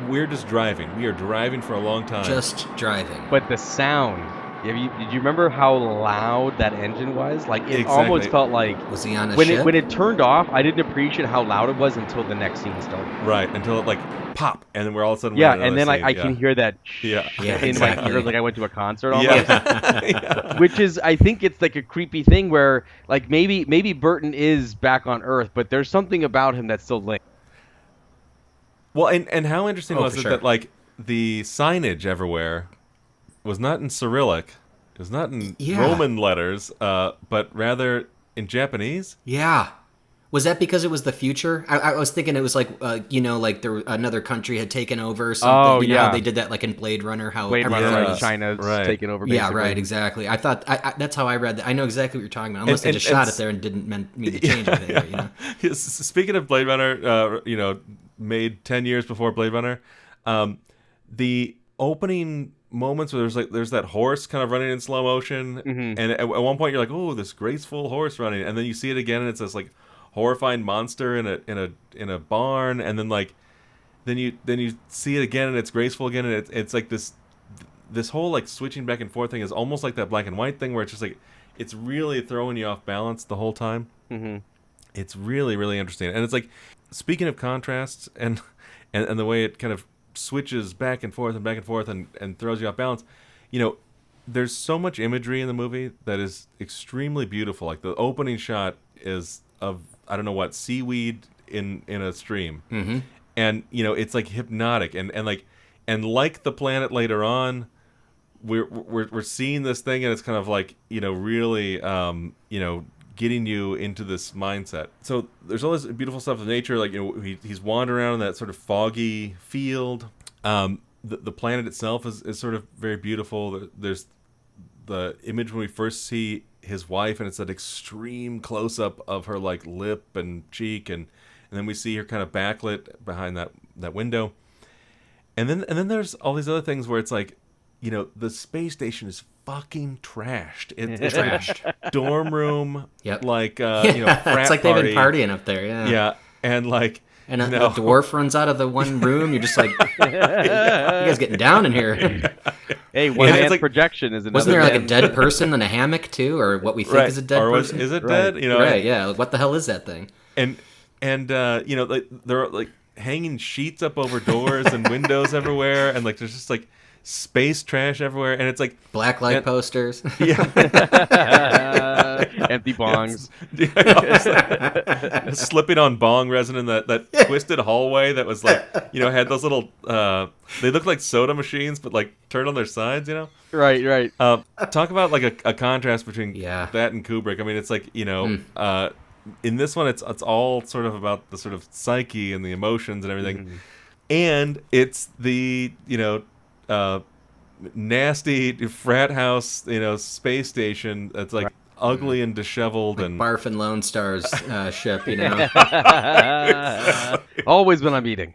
we're just driving. We are driving for a long time. Just driving. But the sound. Did you remember how loud that engine was? Like it Exactly. almost felt like Was he on a when ship? it turned off. I didn't appreciate how loud it was until the next scene started. Right, until it like pop, and then we're all of a sudden Yeah, we're in and then another I scene. can hear that Yeah. Yeah, in exactly. my ears, like I went to a concert almost. Yeah. Which is, I think it's like a creepy thing where, like maybe Burton is back on Earth, but there's something about him that's still linked. Well, and how interesting was for it sure. that like the signage everywhere was not in Cyrillic, it was not in Yeah. Roman letters, but rather in Japanese. Yeah. Was that because it was the future? I was thinking it was like, like another country had taken over or something. Oh, you know, yeah. how they did that like in Blade Runner. How Blade everything Runner, was- China's Right. taken over. Yeah, Basically. right, exactly. I thought that's how I read that. I know exactly what you're talking about. Unless they And- just and shot s- it there and didn't mean to change anything. You know? Speaking of Blade Runner, made 10 years before Blade Runner, the opening moments where there's that horse kind of running in slow motion, and at one point you're like, oh, this graceful horse running, and then you see it again, and it's this like horrifying monster in a barn, and then like then you see it again, and it's graceful again, and it's like this whole like switching back and forth thing is almost like that black and white thing where it's just like it's really throwing you off balance the whole time. It's really, really interesting. And it's like, speaking of contrasts and the way it kind of switches back and forth and throws you off balance, there's so much imagery in the movie that is extremely beautiful. Like the opening shot is of, I don't know what, seaweed in a stream. Mm-hmm. And, it's like hypnotic. And like the planet later on, we're seeing this thing, and it's kind of like, really, getting you into this mindset. So there's all this beautiful stuff of nature, like he's wandering around in that sort of foggy field. The planet itself is sort of very beautiful. There's the image when we first see his wife, and it's that extreme close up of her like lip and cheek, and then we see her kind of backlit behind that window. And then there's all these other things where it's like, the space station is fucking trashed. It's Trashed. dorm room. Yep. Like Yeah, frat it's like party. they've been partying up there. Yeah. Yeah, and like. And a dwarf runs out of the one room. You're just like, you guys getting down in here. Hey, one-man like, projection is another. Wasn't there like a dead person in a hammock too, or what we think is a dead person? Is it dead? You know, right? Yeah. What the hell is that thing? And like they're like hanging sheets up over doors and windows everywhere, and like there's just like space trash everywhere, and it's like black light posters. Empty bongs. Slipping on bong resin in that twisted hallway that was like, had those little they look like soda machines but like turned on their sides, Right. Talk about like a contrast between that and Kubrick. I mean, it's like, in this one it's all sort of about the sort of psyche and the emotions and everything. And it's the nasty frat house, space station that's like ugly and disheveled, like and Barf and Lone Star's ship, Always been on meeting.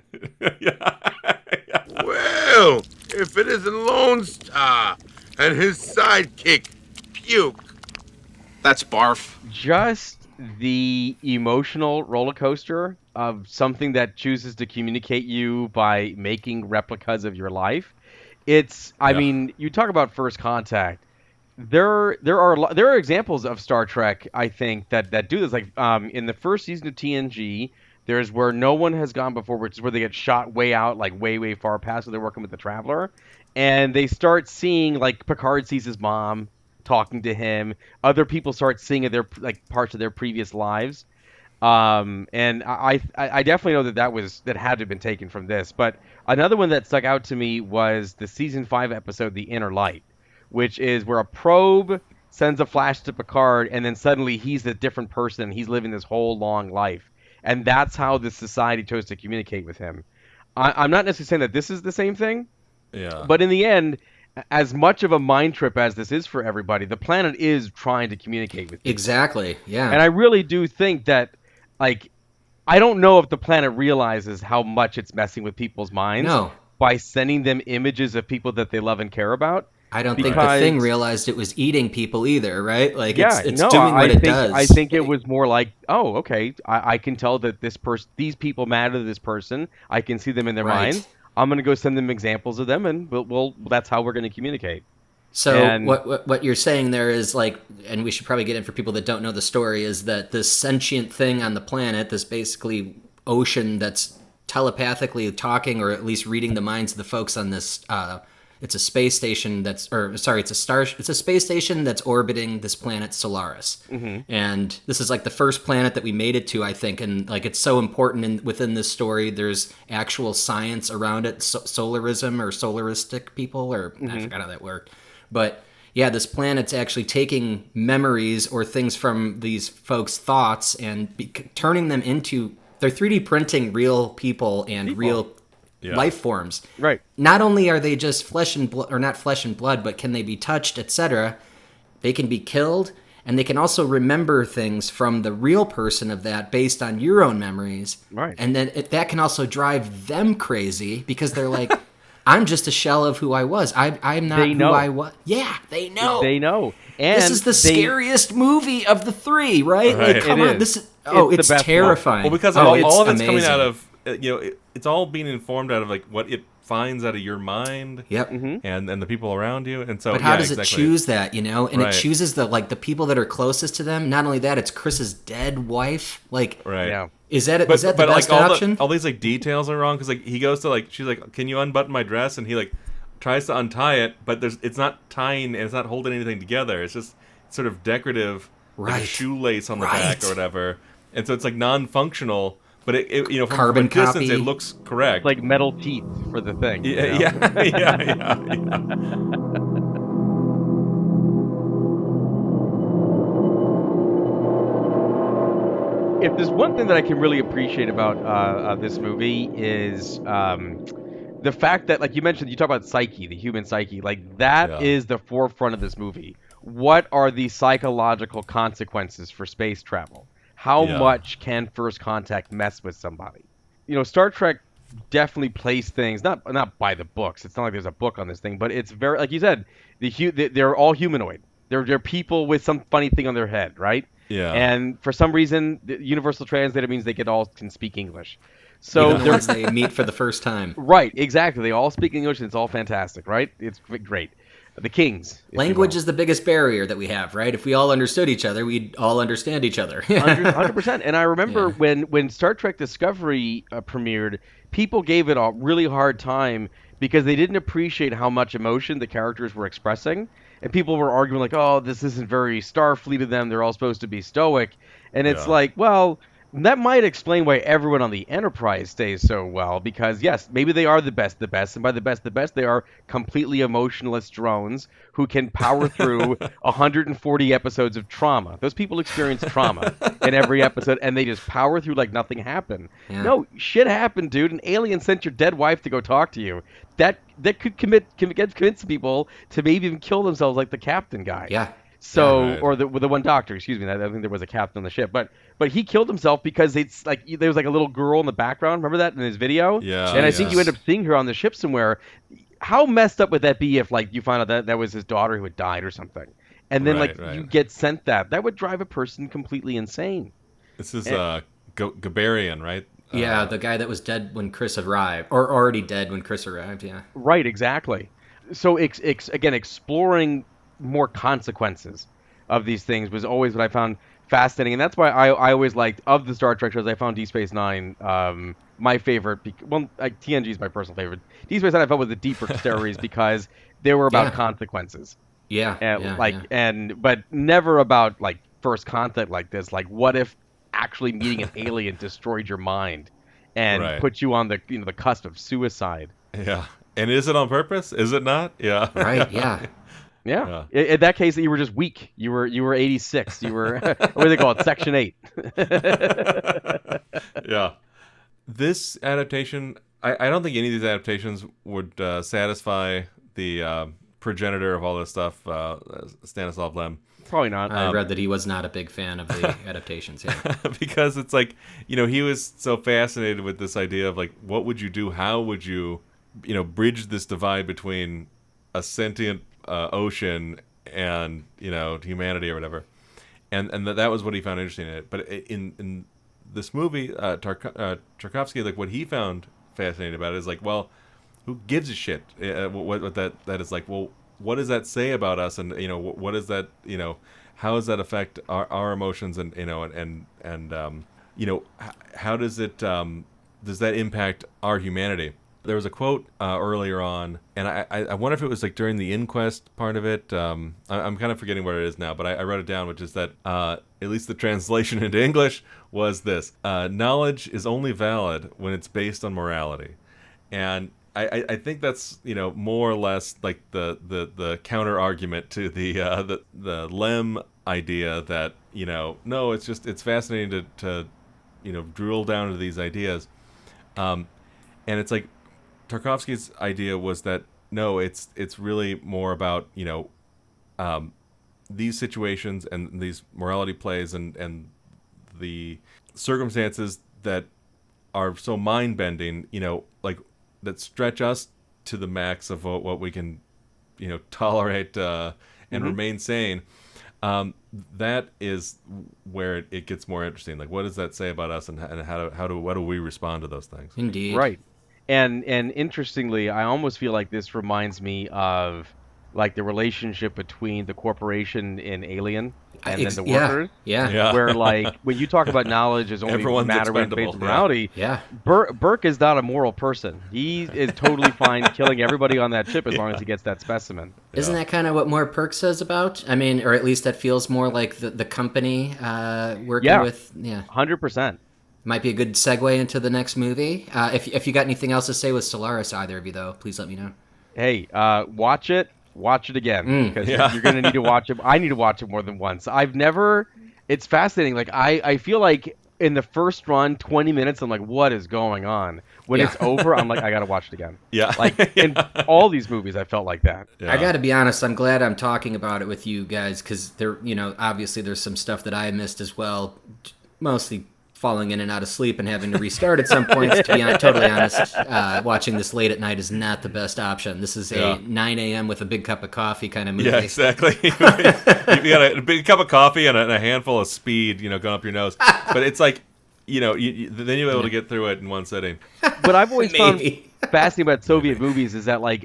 Well, if it isn't Lone Star and his sidekick, Puke. That's Barf. Just the emotional roller coaster of something that chooses to communicate you by making replicas of your life. I mean, you talk about First Contact. There are examples of Star Trek, I think, that do this. Like in the first season of TNG, there's where no one has gone before, which is where they get shot way out, like way far past. So they're working with the Traveler, and they start seeing, like, Picard sees his mom talking to him. Other people start seeing their parts of their previous lives. And I definitely know that had to have been taken from this. But another one that stuck out to me was the season 5 episode, The Inner Light, which is where a probe sends a flash to Picard, and then suddenly he's a different person. He's living this whole long life. And that's how the society chose to communicate with him. I'm not necessarily saying that this is the same thing. Yeah. But in the end, as much of a mind trip as this is for everybody, the planet is trying to communicate with people. Exactly, yeah. And I really do think that, like, I don't know if the planet realizes how much it's messing with people's minds by sending them images of people that they love and care about. I don't think the thing realized it was eating people either, right? Like, yeah, it's doing what it does. I think it was more like, oh, okay, I can tell that these people matter to this person. I can see them in their minds. I'm going to go send them examples of them, and we'll that's how we're going to communicate. So what you're saying there is, like, and we should probably get in for people that don't know the story, is that this sentient thing on the planet, this basically ocean that's telepathically talking, or at least reading the minds of the folks on this, it's a space station it's a space station that's orbiting this planet Solaris. Mm-hmm. And this is like the first planet that we made it to, I think, and like it's so important within this story. There's actual science around it, solarism or solaristic people, or I forgot how that worked. But yeah, this planet's actually taking memories or things from these folks' thoughts and turning them into, they're 3D printing real people and real life forms. Right. Not only are they just flesh and blood, or not flesh and blood, but can they be touched, etc. They can be killed, and they can also remember things from the real person of that based on your own memories. Right. And then that can also drive them crazy because they're like, I'm just a shell of who I was. I'm not who I was. Yeah, they know. They know. And this is the scariest movie of the three, right? Like, come on, this is it's terrifying. Well, because all of it's coming out of it's all being informed out of like what it finds out of your mind. Yep. And the people around you, and so. But how does it choose that? And it chooses the people that are closest to them. Not only that, it's Chris's dead wife. Like, yeah. Is that the best option? All these like details are wrong because like he goes to like she's like, can you unbutton my dress? And he like tries to untie it, but it's not tying and it's not holding anything together. It's just sort of decorative, like a shoelace on the back or whatever. And so it's like non-functional, but it from carbon a distance copy. It looks correct. Like metal teeth for the thing. Yeah. If there's one thing that I can really appreciate about this movie is the fact that, like you mentioned, you talk about psyche, the human psyche, like that is the forefront of this movie. What are the psychological consequences for space travel? How much can First Contact mess with somebody? Star Trek definitely plays things not by the books. It's not like there's a book on this thing, but it's very, like you said, they're all humanoid. They're people with some funny thing on their head, right? Yeah. And for some reason, the universal translator means they can speak English. So Even the ones they meet for the first time. Right, exactly. They all speak English, and it's all fantastic, right? It's great. The kings. Language is the biggest barrier that we have, right? If we all understood each other, we'd all understand each other. 100%. And I remember when Star Trek Discovery premiered, people gave it a really hard time because they didn't appreciate how much emotion the characters were expressing. And people were arguing like, oh, this isn't very Starfleet of them. They're all supposed to be stoic. And it's like, well, that might explain why everyone on the Enterprise stays so well, because yes, maybe they are the best, and by the best, they are completely emotionless drones who can power through 140 episodes of trauma. Those people experience trauma in every episode, and they just power through like nothing happened. Yeah. No, shit happened, dude. An alien sent your dead wife to go talk to you. That could convince people to maybe even kill themselves, like the captain guy. Yeah. So, or the one doctor, excuse me. I think there was a captain on the ship, but he killed himself because it's like there was like a little girl in the background. Remember that in his video? Yeah. And I think you end up seeing her on the ship somewhere. How messed up would that be if like you find out that was his daughter who had died or something, and then you get sent that would drive a person completely insane. This is Gabarian, right? Yeah, the guy that was dead when Chris arrived, or already dead when Chris arrived. Yeah. Right. Exactly. So again, exploring more consequences of these things was always what I found fascinating, and that's why I always liked, of the Star Trek shows, I found Deep Space Nine my favorite. TNG is my personal favorite. Deep Space Nine I felt was the deeper stories because they were about consequences. But never about like first contact like this. Like, what if actually meeting an alien destroyed your mind and put you on the the cusp of suicide? Yeah, and is it on purpose? Is it not? Yeah. Right. Yeah. Yeah. In that case, you were just weak. You were 86. You were what do they call it? Section 8. Yeah. This adaptation, I don't think any of these adaptations would satisfy the progenitor of all this stuff, Stanisław Lem. Probably not. I read that he was not a big fan of the adaptations. Yeah. Because it's like, he was so fascinated with this idea of like, what would you do? How would you, bridge this divide between a sentient ocean and humanity or whatever, and that was what he found interesting in it. But in this movie, Tarkovsky, like what he found fascinating about it is like, well, who gives a shit what that is like? Well, what does that say about us? And what is that? How does that affect our emotions? And how does it does that impact our humanity? There was a quote earlier on, and I wonder if it was like during the Inquest part of it. I'm kind of forgetting what it is now, but I wrote it down, which is that at least the translation into English was this: knowledge is only valid when it's based on morality. And I think that's more or less like the counter argument to the Lem idea that no, it's fascinating to drill down into these ideas, and it's like Tarkovsky's idea was that no, it's really more about these situations and these morality plays and the circumstances that are so mind bending, like that stretch us to the max of what we can tolerate and remain sane. That is where it gets more interesting. Like, what does that say about us, and how do we respond to those things? Indeed. Right. And interestingly, I almost feel like this reminds me of like the relationship between the corporation in Alien and then the workers. Yeah. Where like when you talk about knowledge is only a matter of based on morality. Yeah. Burke is not a moral person. He is totally fine killing everybody on that ship as long as he gets that specimen. Isn't that kind of what more Pirx says about? I mean, or at least that feels more like the company working with. Yeah. 100%. Might be a good segue into the next movie. If you got anything else to say with Solaris, either of you, though, please let me know. Hey, watch it again, because you're going to need to watch it. I need to watch it more than once. It's fascinating. Like, I feel like in the first run, 20 minutes, I'm like, what is going on? When it's over, I'm like, I got to watch it again. Yeah. Like, in all these movies, I felt like that. Yeah. I got to be honest, I'm glad I'm talking about it with you guys, because obviously there's some stuff that I missed as well, mostly falling in and out of sleep and having to restart at some points. To be totally honest, watching this late at night is not the best option. This is a 9 a.m. with a big cup of coffee kind of movie. Yeah, exactly. You got a big cup of coffee and a handful of speed, going up your nose. But it's like, then you're able to get through it in one sitting. But I've always found fascinating about Soviet movies is that, like,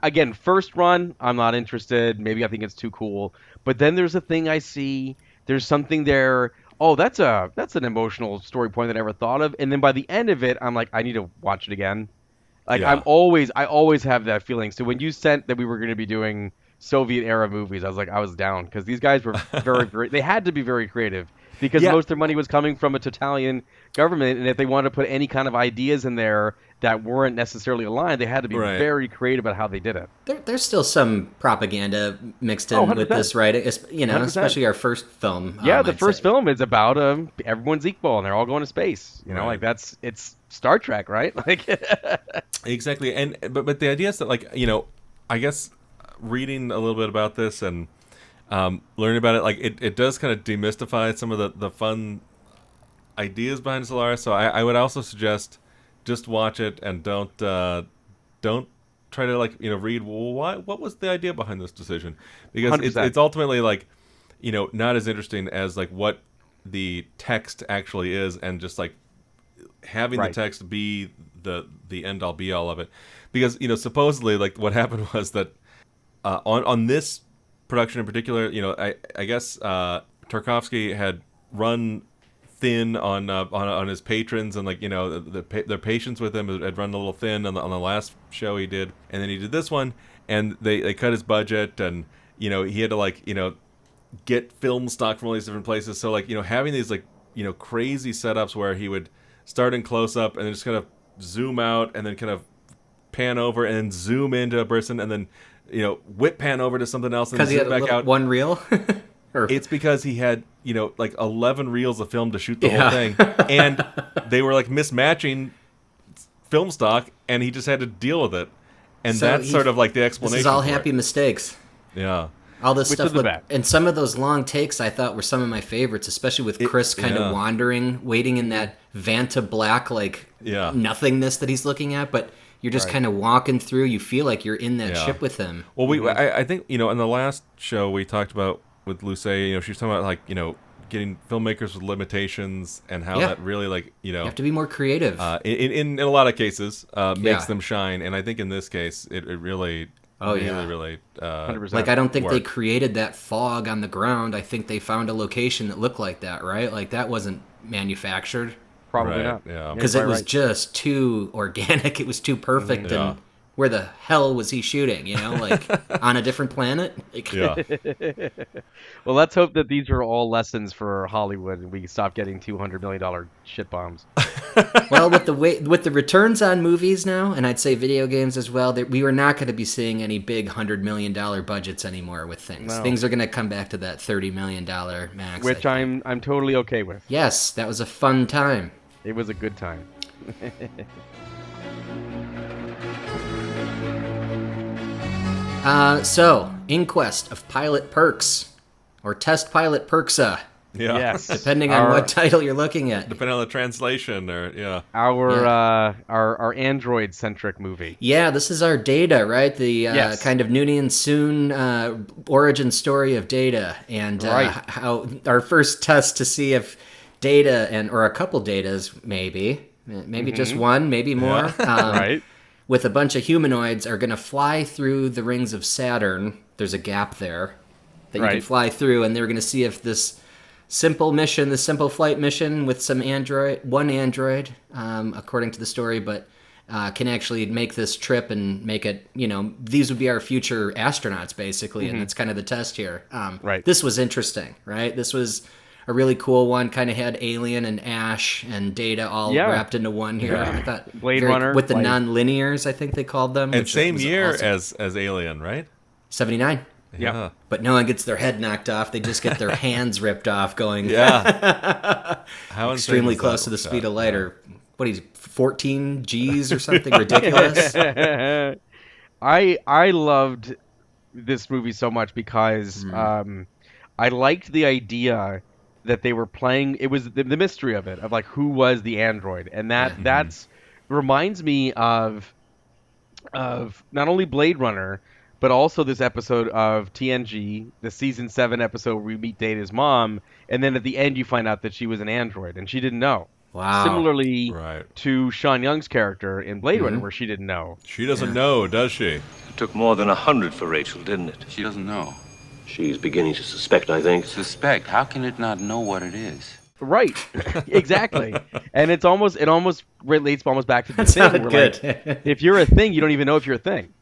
again, first run, I'm not interested. Maybe I think it's too cool. But then there's a thing I see. There's something there. Oh, that's an emotional story point that I never thought of. And then by the end of it, I'm like, I need to watch it again. Like, I always have that feeling. So when you sent that we were going to be doing Soviet era movies, I was down because these guys were very, they had to be very creative because most of their money was coming from a totalitarian government. And if they wanted to put any kind of ideas in there that weren't necessarily aligned, they had to be very creative about how they did it. There's still some propaganda mixed in with this, right? Especially our first film. Yeah, the first film is about everyone's equal and they're all going to space. Like it's Star Trek, right? Like exactly. And but the idea is that, like, I guess reading a little bit about this and learning about it, like it does kind of demystify some of the fun ideas behind Solaris. So I would also suggest just watch it and don't try to, like, read, well, what was the idea behind this decision, because it's ultimately, like, not as interesting as, like, what the text actually is, and just, like, having the text be the end all be all of it. Because supposedly, like, what happened was that on this production in particular, I guess Tarkovsky had run thin on his patrons, and, like, their patience with him had run a little thin on the last show he did, and then he did this one, and they cut his budget, and he had to, like, get film stock from all these different places. So, like, having these, like, crazy setups where he would start in close up and then just kind of zoom out and then kind of pan over and then zoom into a person and then whip pan over to something else and then zoom back out. One reel. It's because he had, like 11 reels of film to shoot the whole thing. And they were, like, mismatching film stock, and he just had to deal with it. And so that's sort of like the explanation. This is all happy mistakes. Yeah. All this stuff. And some of those long takes I thought were some of my favorites, especially with Chris kind of wandering, waiting in that Vanta black, like, nothingness that he's looking at. But you're just kind of walking through. You feel like you're in that ship with him. Well, I think, in the last show we talked about with Luce, she was talking about, like, getting filmmakers with limitations and how that really, like, you have to be more creative. In a lot of cases, makes them shine. And I think in this case, it really, really, 100%. Like, I don't think they created that fog on the ground. I think they found a location that looked like that, right? Like, that wasn't manufactured. Probably not. Yeah. Because it was just too organic. It was too perfect. And where the hell was he shooting? Like, on a different planet? Like, Well, let's hope that these are all lessons for Hollywood and we stop getting $200 million shit bombs. Well, with the returns on movies now, and I'd say video games as well, that we were not going to be seeing any big $100 million budgets anymore with things. No. Things are going to come back to that $30 million max. Which I'm totally okay with. Yes, that was a fun time. It was a good time. So, Inquest of Pilot Pirx, or Test Pilot Pirxa. Yeah. Yes. Depending on what title you're looking at. Depending on the translation, or our Android-centric movie. Yeah, this is our Data, right? The kind of Noonien Soon origin story of Data, and how our first test to see if Data or a couple Datas, maybe just one, maybe more. Right. With a bunch of humanoids are going to fly through the rings of Saturn. There's a gap there that you can fly through, and they're going to see if this simple flight mission with one android, according to the story, but can actually make this trip and make it, these would be our future astronauts, basically, and that's kind of the test here. This was interesting, right? This was a really cool one. Kind of had Alien and Ash and Data all wrapped into one here. I thought Blade Runner with the non-linears, I think they called them. And same year awesome. as Alien, right? 79. Yeah. But no one gets their head knocked off. They just get their hands ripped off going How extremely close to the speed of light, or what is 14 Gs or something ridiculous. I loved this movie so much because I liked the idea that they were playing. It was the mystery of it, of like who was the android, and that's reminds me of not only Blade Runner, but also this episode of TNG, the season 7 episode where we meet Data's mom, and then at the end you find out that she was an android and she didn't know. Wow. Similarly to Sean Young's character in Blade Runner, where she didn't know. She doesn't know, does she? It took more than 100 for Rachel, didn't it? She doesn't know. She's beginning to suspect, I think. Suspect? How can it not know what it is? Right, exactly, and it almost relates almost back to the That's thing. not Where, good. Like, if you're a thing, you don't even know if you're a thing.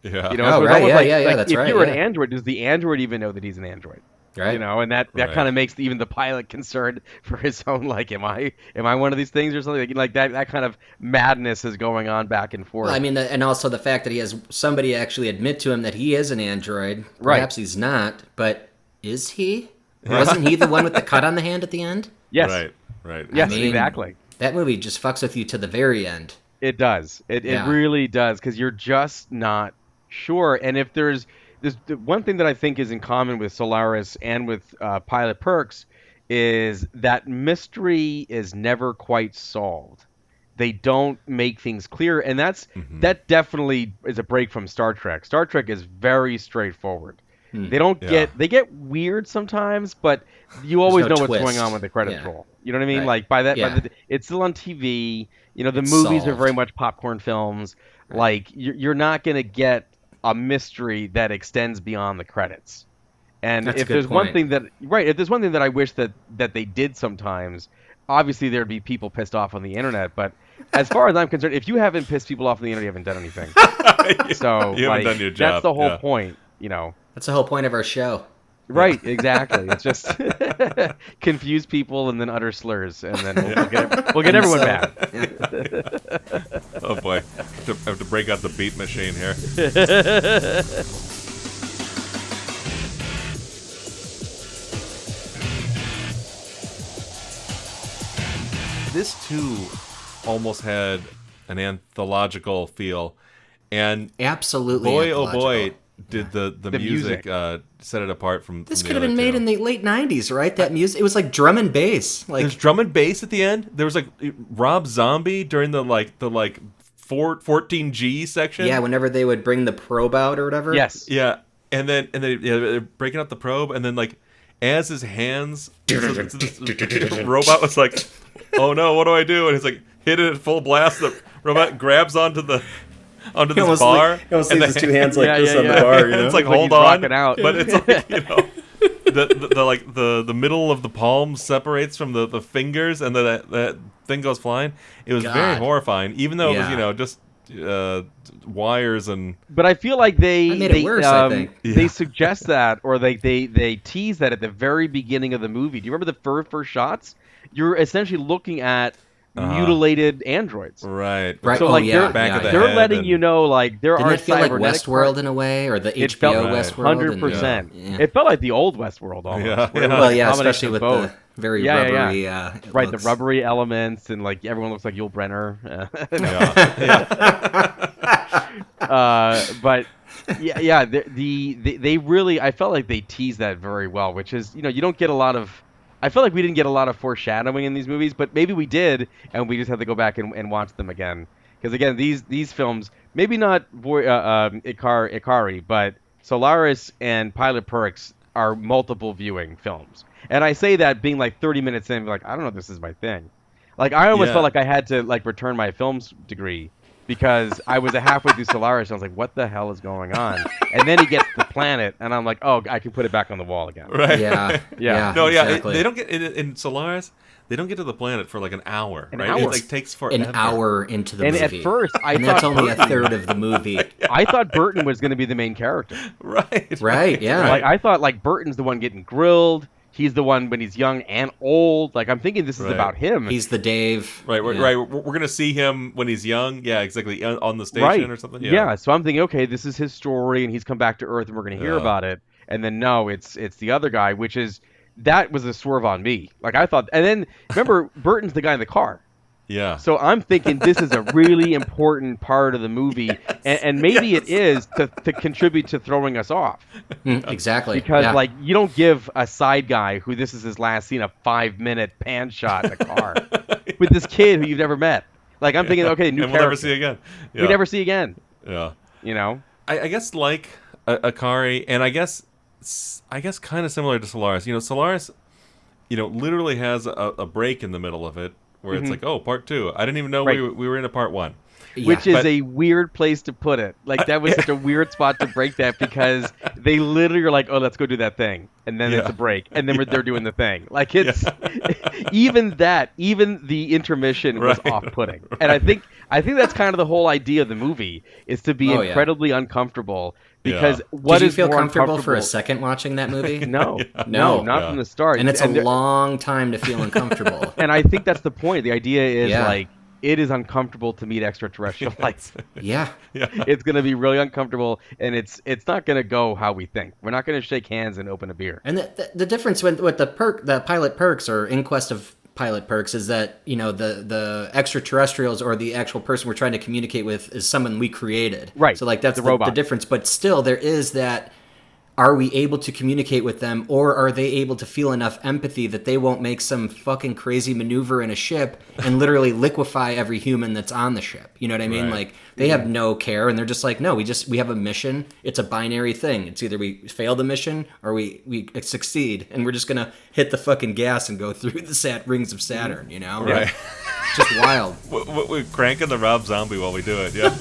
Yeah. You know, Oh, so it's right, almost yeah, that's if right, you're an yeah. android, does the android even know that he's an android? Right. You know, and that kind of makes even the pilot concerned for his own, like, am I one of these things or something? Like that kind of madness is going on back and forth. Well, I mean, and also the fact that he has somebody actually admit to him that he is an android. Perhaps he's not, but is he? Wasn't he the one with the cut on the hand at the end? Yes. Right. Yes, I mean, exactly. That movie just fucks with you to the very end. It does. It really does, because you're just not sure. And if there's the one thing that I think is in common with Solaris and with Pilot Pirx is that mystery is never quite solved. They don't make things clear, and that definitely is a break from Star Trek. Star Trek is very straightforward. They don't they get weird sometimes, but you always know what's going on when the credits roll. You know what I mean? Right. Like by it's still on TV. You know, the It's movies are solved. very much popcorn films. Right. Like you're not gonna get a mystery that extends beyond the credits. And That's a if good there's one point. thing if there's one thing that I wish that they did sometimes, obviously there'd be people pissed off on the internet. But as far as I'm concerned, if you haven't pissed people off on the internet, you haven't done anything. So You haven't done your job. that's the whole point. You know. That's the whole point of our show. Right, exactly. It's just confuse people and then utter slurs, and then we'll get everyone mad. Oh boy, I have to break out the beat machine here. This too almost had an anthological feel, and Absolutely. boy oh anthological. boy did the music set it apart from This from could the have been other made two. in the late 90s, right? That music, it was like drum and bass. Like There's drum and bass at the end. There was like Rob Zombie during the 14G section. yeah, whenever they would bring the probe out or whatever. Yes. Yeah, and then they're breaking up the probe, and then like as his hands, the robot was like, "Oh no, what do I do?" And he's like, hit it at full blast. The robot grabs onto this bar. You almost leaves his two hands like Yeah, this yeah, on yeah. the bar. You know? It's like, Like hold he's on, rocking out. but it's like the middle of the palm separates from the fingers, and then that thing goes flying. It was very God. horrifying, even though Yeah. it was just wires and. But I feel like they That made it worse, I think. they suggest that, or they tease that at the very beginning of the movie. Do you remember the first shots? You're essentially looking at mutilated androids. Right. Right. So Oh, like yeah, back of the they're head letting and- you know like there Didn't are it feel like cybernetic Westworld parts. in a way, or the It HBO felt Westworld? 100%. Yeah. It felt like the old Westworld almost. Yeah. where it was Well, a yeah, combination especially of with both. the very Yeah, yeah, rubbery. Right, looks. the rubbery elements, and like everyone looks like Yul Brynner. But yeah, they really, I felt like they teased that very well, which is, you don't get a lot of. I felt like we didn't get a lot of foreshadowing in these movies, but maybe we did, and we just have to go back and watch them again. Because again, these films, maybe not Ikarie, but Solaris and Pilot Pirx are multiple viewing films. And I say that being like 30 minutes in, like, I don't know if this is my thing. Like, I almost Yeah. felt like I had to like return my films degree because I was halfway through Solaris and I was like, what the hell is going on? And then he gets the planet, and I'm like, oh, I can put it back on the wall again. Right. Yeah. Yeah. No, yeah, exactly. they don't get in Solaris. They don't get to the planet for like an hour, right? hour. It like takes forever. An hour into the And movie. at first, I and thought that's only a Burton- third of the movie. I thought Burton was going to be the main character. Right. Right, yeah. Like I thought, like Burton's the one getting grilled. He's the one when he's young and old. Like I'm thinking this is Right. about him. He's the Dave. Right, Yeah. right. We're gonna see him when he's young. Yeah, exactly. On the station right or something. Yeah. So I'm thinking, okay, this is his story, and he's come back to Earth, and we're going to hear Yeah. about it. And then no, it's the other guy, that was a swerve on me. Like I thought, and then remember, Burton's the guy in the car. Yeah. So I'm thinking this is a really important part of the movie, and maybe it is to contribute to throwing us off. Exactly. Because like you don't give a side guy who this is his last scene a 5-minute pan shot in a car with this kid who you've never met. Like I'm thinking, okay, new and character. we'll never see again. Yeah. We never see again. Yeah. You know. I guess like Ikarie, and I guess kind of similar to Solaris. You know, Solaris, literally has a break in the middle of it where it's like, oh, part 2. I didn't even know we were in a part 1. Which is a weird place to put it. Like, that was such a weird spot to break that because they literally are like, oh, let's go do that thing. And then it's a break. And then they're doing the thing. Like, it's... even the intermission was off-putting. And I think that's kind of the whole idea of the movie, is to be incredibly uncomfortable. Because Did you feel comfortable for a second watching that movie? No, not from the start. And it's a long time to feel uncomfortable. And I think that's the point. The idea is, like, it is uncomfortable to meet extraterrestrial life. Yeah. It's going to be really uncomfortable, and it's not going to go how we think. We're not going to shake hands and open a beer. And the difference with the pilot Pirx or Inquest of pilot Pirx is that, the extraterrestrials or the actual person we're trying to communicate with is someone we created. Right. So like that's the robot. The difference. But still there is that, are we able to communicate with them, or are they able to feel enough empathy that they won't make some fucking crazy maneuver in a ship and literally liquefy every human that's on the ship? You know what I mean? Like, they have no care, and they're just like, no, we have a mission. It's a binary thing. It's either we fail the mission or we succeed, and we're just gonna hit the fucking gas and go through the rings of Saturn, Right. Just wild. We're cranking the Rob Zombie while we do it, yeah.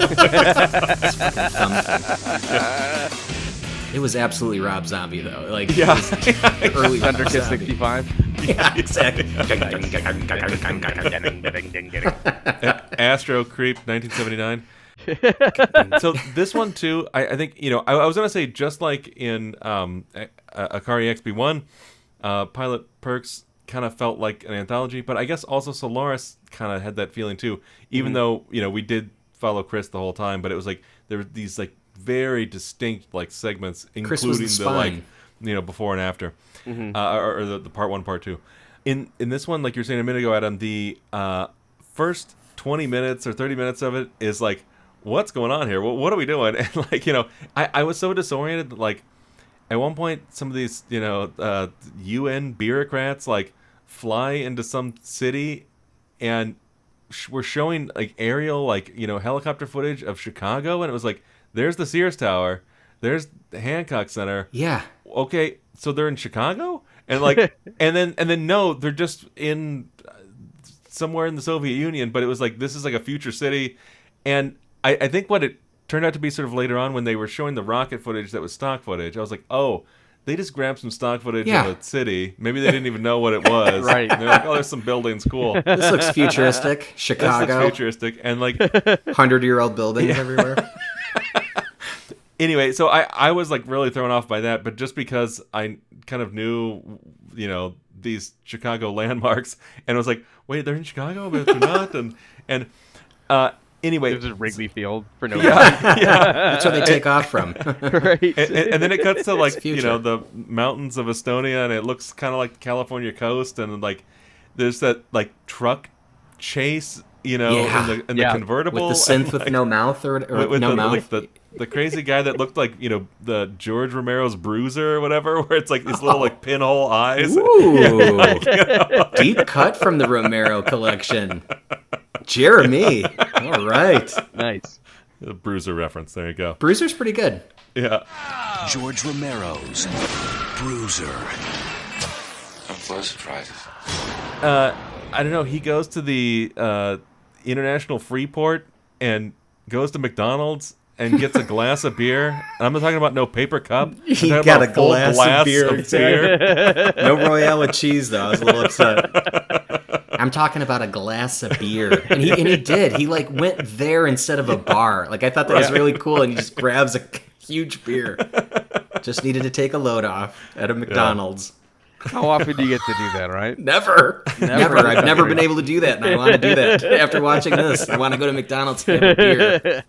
It was absolutely Rob Zombie, though. Like, Early Thunderkiss 65. Yeah, exactly. Astro Creep 1979. So this one too, I think I was gonna say, just like in Ikarie XB1, Pilot Pirx kind of felt like an anthology, but I guess also Solaris kind of had that feeling too. Even though we did follow Chris the whole time, but it was like there were these like very distinct like segments, including the like before and after, or the part 1, part 2. In this one, like you're saying a minute ago, Adam, the first 20 minutes or 30 minutes of it is like, what's going on here? What are we doing? And like I was so disoriented that, like, at one point some of these UN bureaucrats like fly into some city and we're showing like aerial helicopter footage of Chicago, and it was like, there's the Sears Tower, there's the Hancock Center. Yeah. Okay, so they're in Chicago, and like, and then no, they're just in somewhere in the Soviet Union. But it was like, this is like a future city, and I think what it turned out to be sort of later on when they were showing the rocket footage that was stock footage, I was like, oh, they just grabbed some stock footage of a city. Maybe they didn't even know what it was. Right. And they're like, oh, there's some buildings. Cool. This looks futuristic. Chicago. This looks futuristic. And like 100-year-old buildings everywhere. Anyway, so I was like really thrown off by that, but just because I kind of knew, these Chicago landmarks, and I was like, wait, they're in Chicago, but they're not. And anyway, there's a Wrigley Field for no reason. That's where they take off from. Right. And then it cuts to like the mountains of Estonia, and it looks kind of like the California coast, and like there's that like truck chase, in the convertible with the synth with no mouth or with no mouth. Like the crazy guy that looked like the George Romero's Bruiser or whatever, where it's like these little like pinhole eyes. Ooh, deep cut from the Romero collection. Jeremy, all right, nice. The Bruiser reference. There you go. Bruiser's pretty good. Yeah. George Romero's Bruiser. No surprises. I don't know. He goes to the International Freeport and goes to McDonald's and gets a glass of beer. And I'm not talking about no paper cup. He got a glass of beer. No Royale with cheese, though. I was a little upset. I'm talking about a glass of beer. And he did. He like went there instead of a bar. Like, I thought that was really cool. And he just grabs a huge beer. Just needed to take a load off at a McDonald's. How often do you get to do that, right? Never. I've never been able to do that, and I want to do that after watching this. I want to go to McDonald's and have a beer.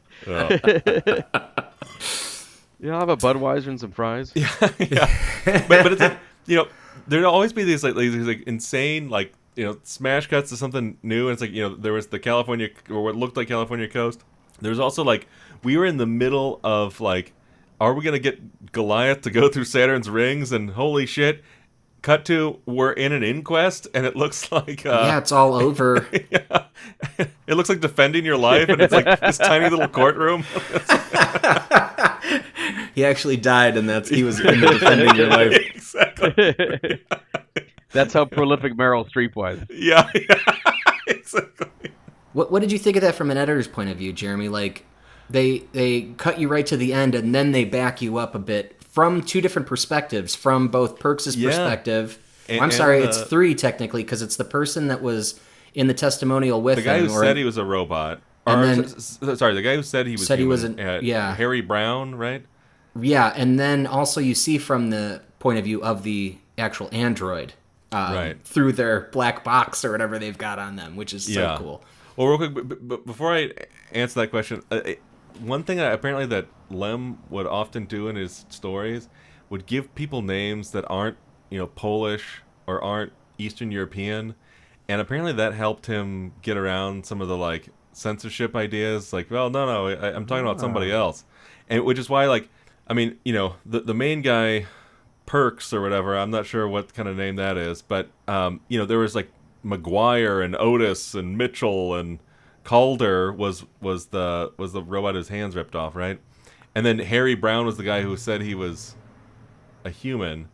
I'll have a Budweiser and some fries. Yeah. But it's like, there'd always be these like insane like smash cuts to something new, and it's like, there was the California, or what looked like California coast. There's also like, we were in the middle of like, are we gonna get Goliath to go through Saturn's rings? And holy shit, cut to, we're in an inquest, and it looks like it's all over. Yeah. It looks like Defending Your Life, and it's like this tiny little courtroom. He actually died, and he was in the Defending Your Life. Exactly. That's how prolific Meryl Streep was. Yeah, exactly. What did you think of that from an editor's point of view, Jeremy? Like, they cut you right to the end, and then they back you up a bit from two different perspectives, from both Pirx's perspective. It's three technically, because it's the person that was in the testimonial with him. The guy who said he was a robot. The guy who said he was human, Harry Brown, right? Yeah, and then also you see from the point of view of the actual android. Through their black box or whatever they've got on them, which is so cool. Well, real quick, but before I answer that question, one thing apparently that Lem would often do in his stories would give people names that aren't, Polish or aren't Eastern European, and apparently that helped him get around some of the like censorship ideas. Like, well, no, I'm talking about somebody else, and which is why, like, I mean, the main guy, Pirx or whatever, I'm not sure what kind of name that is, but there was like McGuire and Otis and Mitchell, and Calder was the robot whose hands ripped off, right? And then Harry Brown was the guy who said he was a human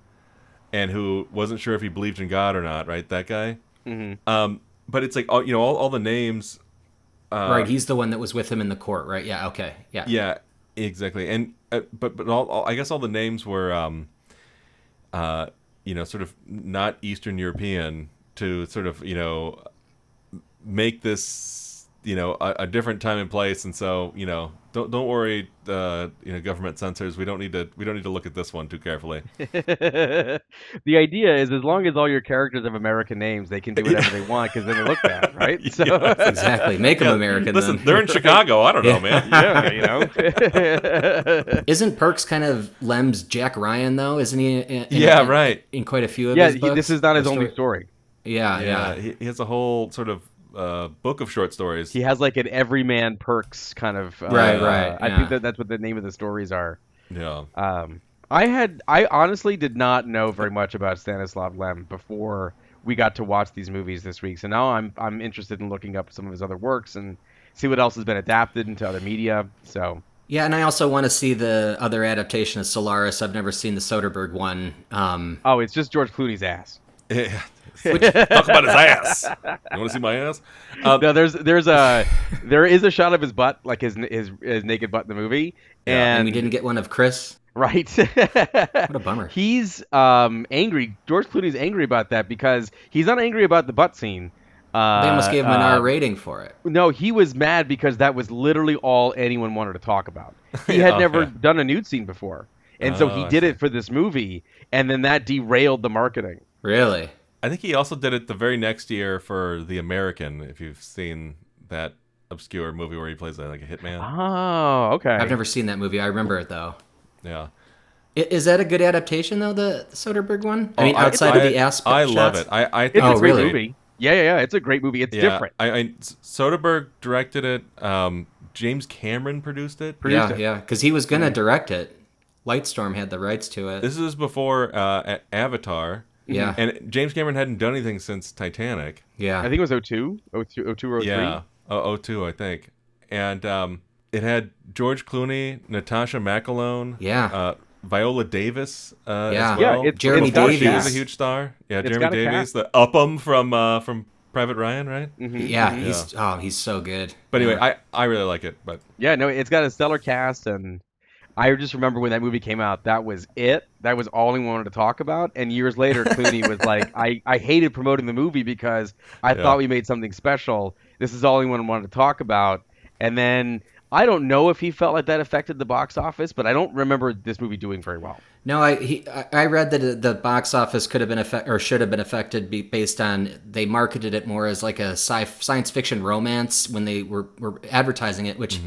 and who wasn't sure if he believed in God or not, right? That guy. Mm-hmm. But it's like all the names. Right, he's the one that was with him in the court, right? Yeah. Okay. Yeah. Yeah. Exactly. And but all I guess all the names were sort of not Eastern European, to sort of, make this, a different time and place. And so, don't worry, government censors, we don't need to look at this one too carefully. The idea is, as long as all your characters have American names, they can do whatever they want, because then they look bad, right? So exactly. Make them American. Listen, then. They're in Chicago. I don't know, man. Yeah, Isn't Pirx kind of Lem's Jack Ryan, though? Isn't he? Right. In quite a few of his books? This is not his only story. Yeah. He has a whole sort of book of short stories. He has like an everyman Pirx kind of. Right. I think that's what the name of the stories are. Yeah. I honestly did not know very much about Stanisław Lem before we got to watch these movies this week. So now I'm interested in looking up some of his other works and see what else has been adapted into other media. So. Yeah, and I also want to see the other adaptation of Solaris. I've never seen the Soderbergh one. It's just George Clooney's ass. Yeah. Talk about his ass. You want to see my ass? No, there is a shot of his butt, like his naked butt in the movie, and we didn't get one of Chris. Right. What a bummer. He's angry. George Clooney's angry about that because he's not angry about the butt scene. They almost gave him an R rating for it. No, he was mad because that was literally all anyone wanted to talk about. He had never done a nude scene before, and so he did it for this movie, and then that derailed the marketing. Really? I think he also did it the very next year for The American, if you've seen that obscure movie where he plays like a hitman. Oh, okay. I've never seen that movie. I remember it, though. Yeah. Is that a good adaptation, though, the Soderbergh one? I mean, outside of the ass I shots? love it. I think it's a great really movie. Yeah. It's a great movie. It's different. Soderbergh directed it. James Cameron produced it. Yeah, because he was going to direct it. Lightstorm had the rights to it. This is before Avatar. Yeah. And James Cameron hadn't done anything since Titanic. Yeah. I think it was 02 or 03. Yeah, 02, I think. And it had George Clooney, Natasha McElhone, Viola Davis as well. Yeah, Jeremy Davies. She was a huge star. Yeah, Jeremy Davies, the Upham from Private Ryan, right? Mm-hmm. Yeah, he's so good. But anyway, I really like it. But yeah, no, it's got a stellar cast, and I just remember when that movie came out, that was it. That was all he wanted to talk about. And years later, Clooney was like, I hated promoting the movie because I thought we made something special. This is all anyone wanted to talk about. And then I don't know if he felt like that affected the box office, but I don't remember this movie doing very well. No, I read that the box office could have been should have been affected based on they marketed it more as like a science fiction romance when they were advertising it, which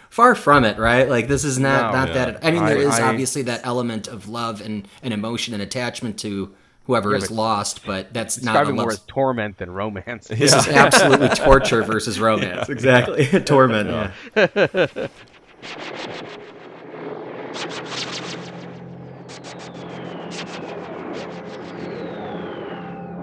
far from it, right? Like this is not that. I mean, there is obviously that element of love and emotion and attachment to whoever is lost, but that's not describing more as torment than romance. This is absolutely torture versus romance. Yeah. Exactly. Torment. Yeah.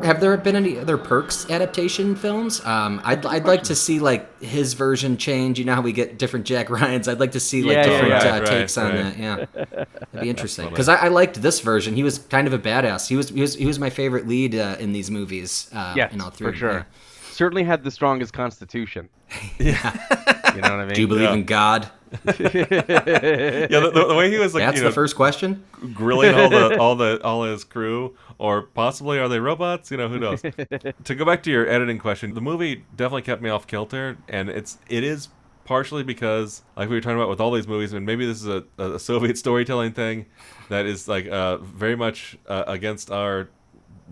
Have there been any other Pirx adaptation films? I'd like to see like his version change. You know how we get different Jack Ryans? I'd like to see like different takes on that. Yeah, that'd be interesting. Because I liked this version. He was kind of a badass. He was my favorite lead in these movies. In all three, for sure. Yeah. Certainly had the strongest constitution. Yeah. You know what I mean? Do you believe in God? The way he was like, that's the first question. Grilling all his crew, or possibly are they robots? You know, who knows? To go back to your editing question, the movie definitely kept me off kilter, and it is partially because, like we were talking about with all these movies, and maybe this is a Soviet storytelling thing that is like very much against our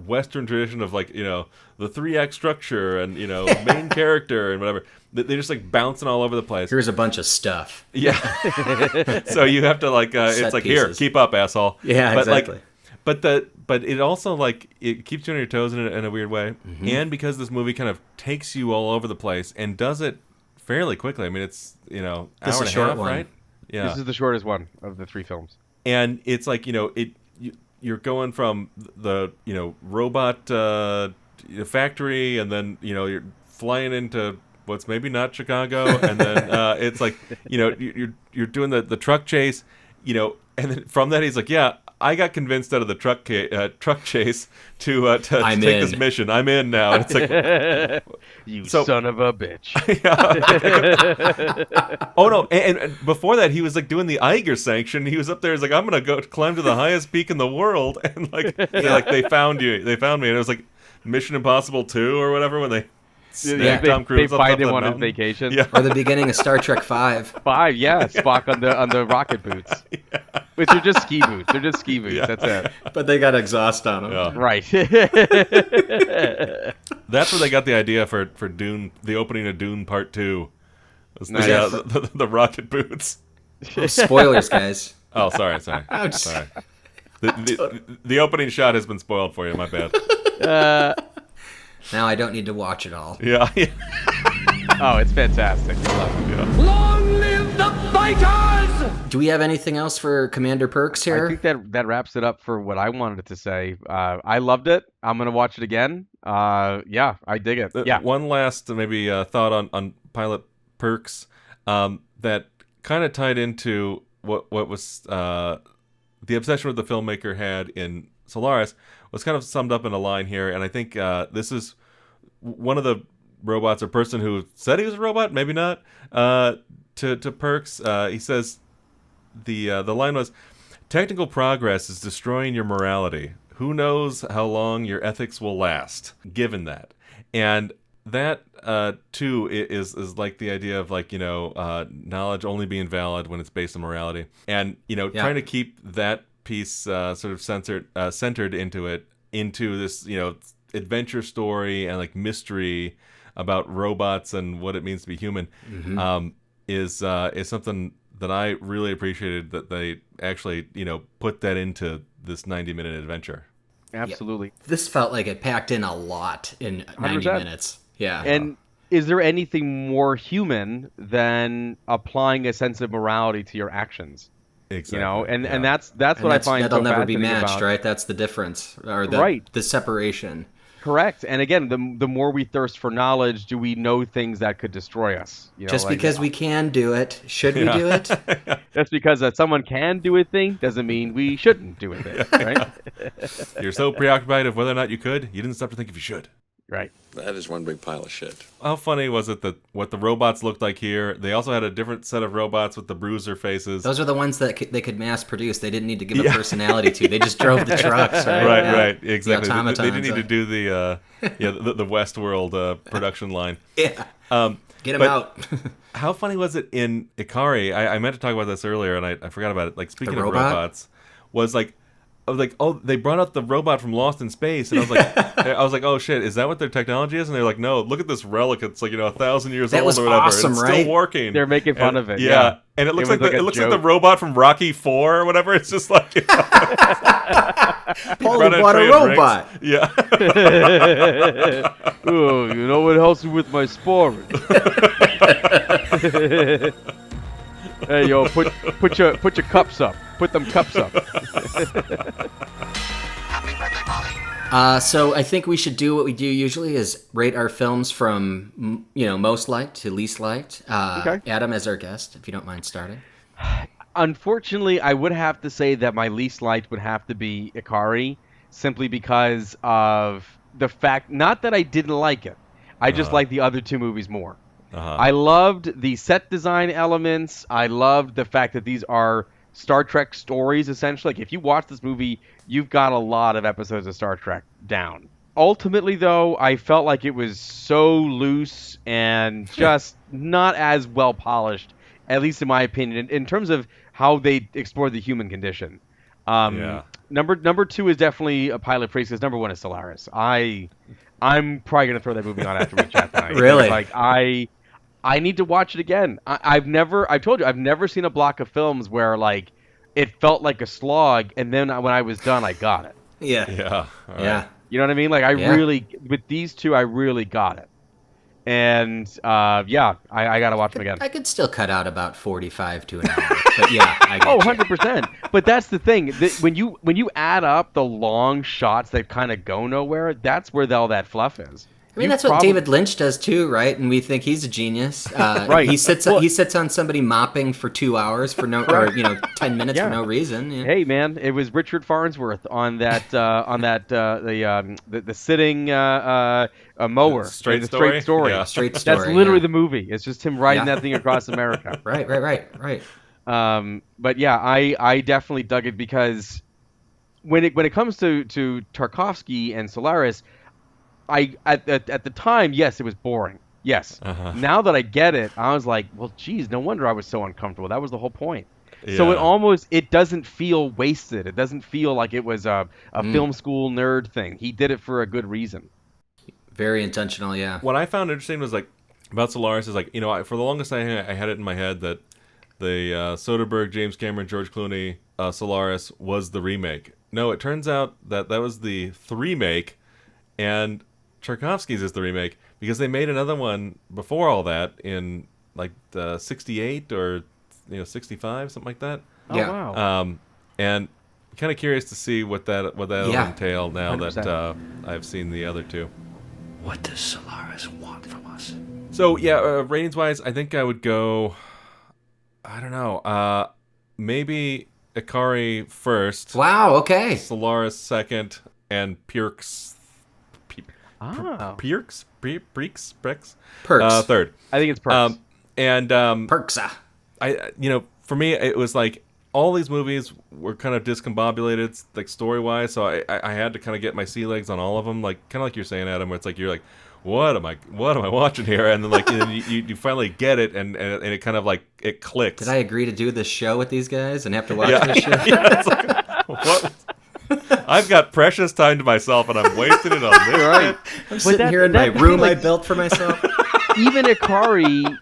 Western tradition of like, you know, the 3-act structure and, you know, main character and whatever. They're just like bouncing all over the place. Here's a bunch of stuff. Yeah. So you have to like it's like pieces. Here, keep up, asshole. Yeah, but exactly. But it also like it keeps you on your toes in a weird way. Mm-hmm. And because this movie kind of takes you all over the place and does it fairly quickly. I mean, it's, you know, hour and a half, right? Yeah. This is the shortest one of the 3 films. And it's like, you know, you're going from the, you know, robot factory, and then, you know, you're flying into what's maybe not Chicago, and then it's like, you know, you're doing the truck chase, you know, and then from that he's like, yeah, I got convinced out of the truck chase to take this mission. I'm in now. And it's like, you son of a bitch. Oh no! And before that, he was like doing the Eiger sanction. He was up there. He's like, I'm gonna go climb to the highest peak in the world, and like, they found you. They found me, and it was like Mission Impossible 2 or whatever when they. Tom Cruise they find him on his vacation. Yeah. Or the beginning of Star Trek 5. 5, yeah. Spock on the rocket boots. Yeah. Which are just ski boots. They're just ski boots. Yeah. That's it. But they got exhaust on them. Yeah. Right. That's where they got the idea for Dune, the opening of Dune Part 2. Nice. The rocket boots. Oh, spoilers, guys. Oh, sorry. Sorry. The opening shot has been spoiled for you. My bad. Now I don't need to watch it all. Yeah. Oh, it's fantastic. I love it. Yeah. Long live the fighters! Do we have anything else for Commander Pirx here? I think that wraps it up for what I wanted to say. I loved it. I'm going to watch it again. Yeah, I dig it. Yeah. One last maybe thought on Pilot Pirx that kind of tied into what was the obsession with the filmmaker had in Solaris was kind of summed up in a line here, and I think this is one of the robots or person who said he was a robot, maybe not, to Pirx. He says the line was, "Technical progress is destroying your morality. Who knows how long your ethics will last, given that." And that, too, is like the idea of, like, you know, knowledge only being valid when it's based on morality. And, you know, trying to keep that piece sort of centered into this, you know, adventure story and, like, mystery about robots and what it means to be human, is something that I really appreciated that they actually, you know, put that into this 90-minute adventure. Absolutely. Yeah. This felt like it packed in a lot in 90 100%. minutes. Yeah. And is there anything more human than applying a sense of morality to your actions? Exactly. You know, and that's what I find that'll so never be fascinating matched, about. right? That's the difference, or the separation. Correct. And again, the more we thirst for knowledge, do we know things that could destroy us? You know, just because we can do it, should we do it? Just because someone can do a thing doesn't mean we shouldn't do a thing, right? You're so preoccupied with whether or not you could, you didn't stop to think if you should. Right. That is one big pile of shit. How funny was it that what the robots looked like here? They also had a different set of robots with the bruiser faces. Those are the ones that they could mass produce. They didn't need to give a personality to. They just drove the trucks, right? Right, exactly. The they didn't need to do the Westworld production line. Yeah. Get them out. How funny was it in Ikarie? I meant to talk about this earlier, and I forgot about it. Like, speaking of robots, was like they brought out the robot from Lost in Space, and I was like, oh shit, is that what their technology is? And they're like, no, look at this relic. It's like 1,000 years old or whatever. Awesome, and it's right? still working. They're making fun of it. Yeah, and it looks like the robot from Rocky IV or whatever. It's just like Paul bought a robot. Yeah. Oh, you know what helps me with my sparring? Hey, yo, put your cups up. Put them cups up. So I think we should do what we do usually is rate our films from most liked to least liked. Okay. Adam as our guest, if you don't mind starting. Unfortunately, I would have to say that my least liked would have to be Ikarie, simply because of the fact, not that I didn't like it, I just like the other two movies more. I loved the set design elements. I loved the fact that these are Star Trek stories, essentially. Like, if you watch this movie, you've got a lot of episodes of Star Trek down. Ultimately, though, I felt like it was so loose and just not as well polished, at least in my opinion, in terms of how they explored the human condition. Number two is definitely a Pilot Priest, because number one is Solaris. I'm probably going to throw that movie on after we chat tonight. Really? Like, I need to watch it again. I told you, I've never seen a block of films where, like, it felt like a slog, and then when I was done, I got it. Yeah. Yeah. Yeah. You know what I mean? Like, really, with these two, I really got it. And, I got to watch them again. I could still cut out about 45 to an hour. But yeah, I get 100%. But that's the thing. When you add up the long shots that kind of go nowhere, that's where all that fluff is. I mean, that's what David Lynch does too, right? And we think he's a genius. Right. He sits on somebody mopping for 2 hours for no, or 10 minutes for no reason. Yeah. Hey, man, it was Richard Farnsworth on that the sitting mower. Straight the Story. Straight Story. Yeah. Straight Story. That's literally the movie. It's just him riding that thing across America. Right. But yeah, I definitely dug it, because when it comes to Tarkovsky and Solaris, at the time, yes, it was boring. Yes. Now that I get it, I was like, well, geez, no wonder I was so uncomfortable. That was the whole point. Yeah. So it doesn't feel wasted. It doesn't feel like it was a film school nerd thing. He did it for a good reason. Very intentional, yeah. What I found interesting was, like, about Solaris is, like, for the longest I had it in my head that the Soderbergh, James Cameron, George Clooney Solaris was the remake. No, it turns out that was the remake, and Tarkovsky's is the remake, because they made another one before all that in, like, 68 or 65, something like that. Oh, yeah. Wow. And kind of curious to see what that'll entail now 100%. that I've seen the other two. What does Solaris want from us? So ratings wise, I think I would go, I don't know, maybe Ikarie first. Wow. Okay. Solaris second, and Pirx. Pirx? Third. I think it's Pirx. Pirxa. For me, it was like all these movies were kind of discombobulated, like story wise. So I had to kind of get my sea legs on all of them, like kind of like you're saying, Adam, where it's like you're like, what am I watching here? And then like you finally get it, and it kind of like it clicks. Did I agree to do this show with these guys and have to watch this show? Yeah, it's like, what? I've got precious time to myself, and I'm wasting it on this. Right. I'm sitting here in my room I built for myself. Even Ikarie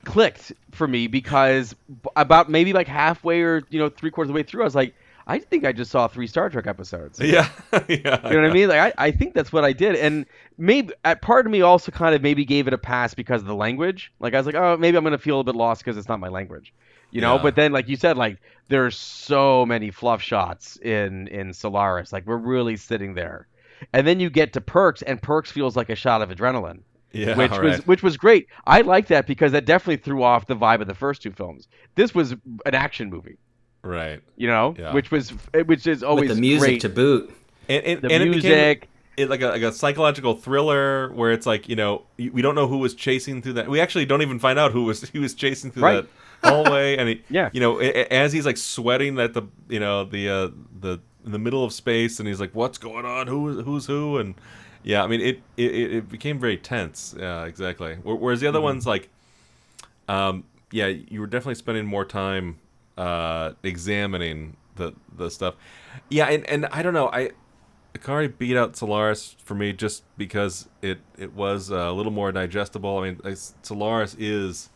clicked for me, because about maybe like halfway or 3/4 of the way through, I was like, I think I just saw 3 Star Trek episodes. Yeah. You know what I mean? Like I think that's what I did, and maybe part of me also kind of maybe gave it a pass because of the language. Like I was like, oh, maybe I'm gonna feel a bit lost because it's not my language. But then, like you said, like there's so many fluff shots in Solaris. Like we're really sitting there, and then you get to Pirx, and Pirx feels like a shot of adrenaline. Yeah, which was great. I like that, because that definitely threw off the vibe of the first two films. This was an action movie, right? Which is always with the music great. to boot, and the music. It like a psychological thriller where it's like we don't know who was chasing through that. We actually don't even find out who was chasing through that hallway, and as he's like sweating at the in the middle of space, and he's like, what's going on? Who's who? And I mean it became very tense. Yeah, exactly. Whereas the other ones, like you were definitely spending more time examining the stuff. Yeah, and I don't know. Ikarie beat out Solaris for me just because it was a little more digestible. I mean, Solaris is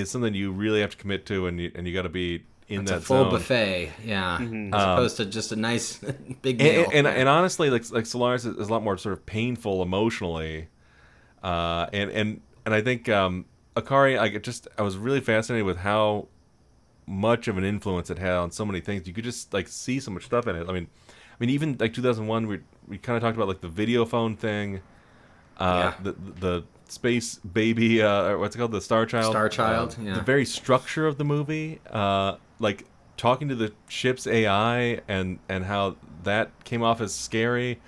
something you really have to commit to, and you got to be in that full zone. Buffet, yeah, as opposed to just a nice big meal. And honestly, like Solaris is a lot more sort of painful emotionally, and I think Ikarie, I was really fascinated with how much of an influence it had on so many things. You could just like see so much stuff in it. I mean, even like 2001, we kind of talked about like the video phone thing, the space baby, or what's it called, the Star Child. Yeah. The very structure of the movie, like talking to the ship's AI and how that came off as scary.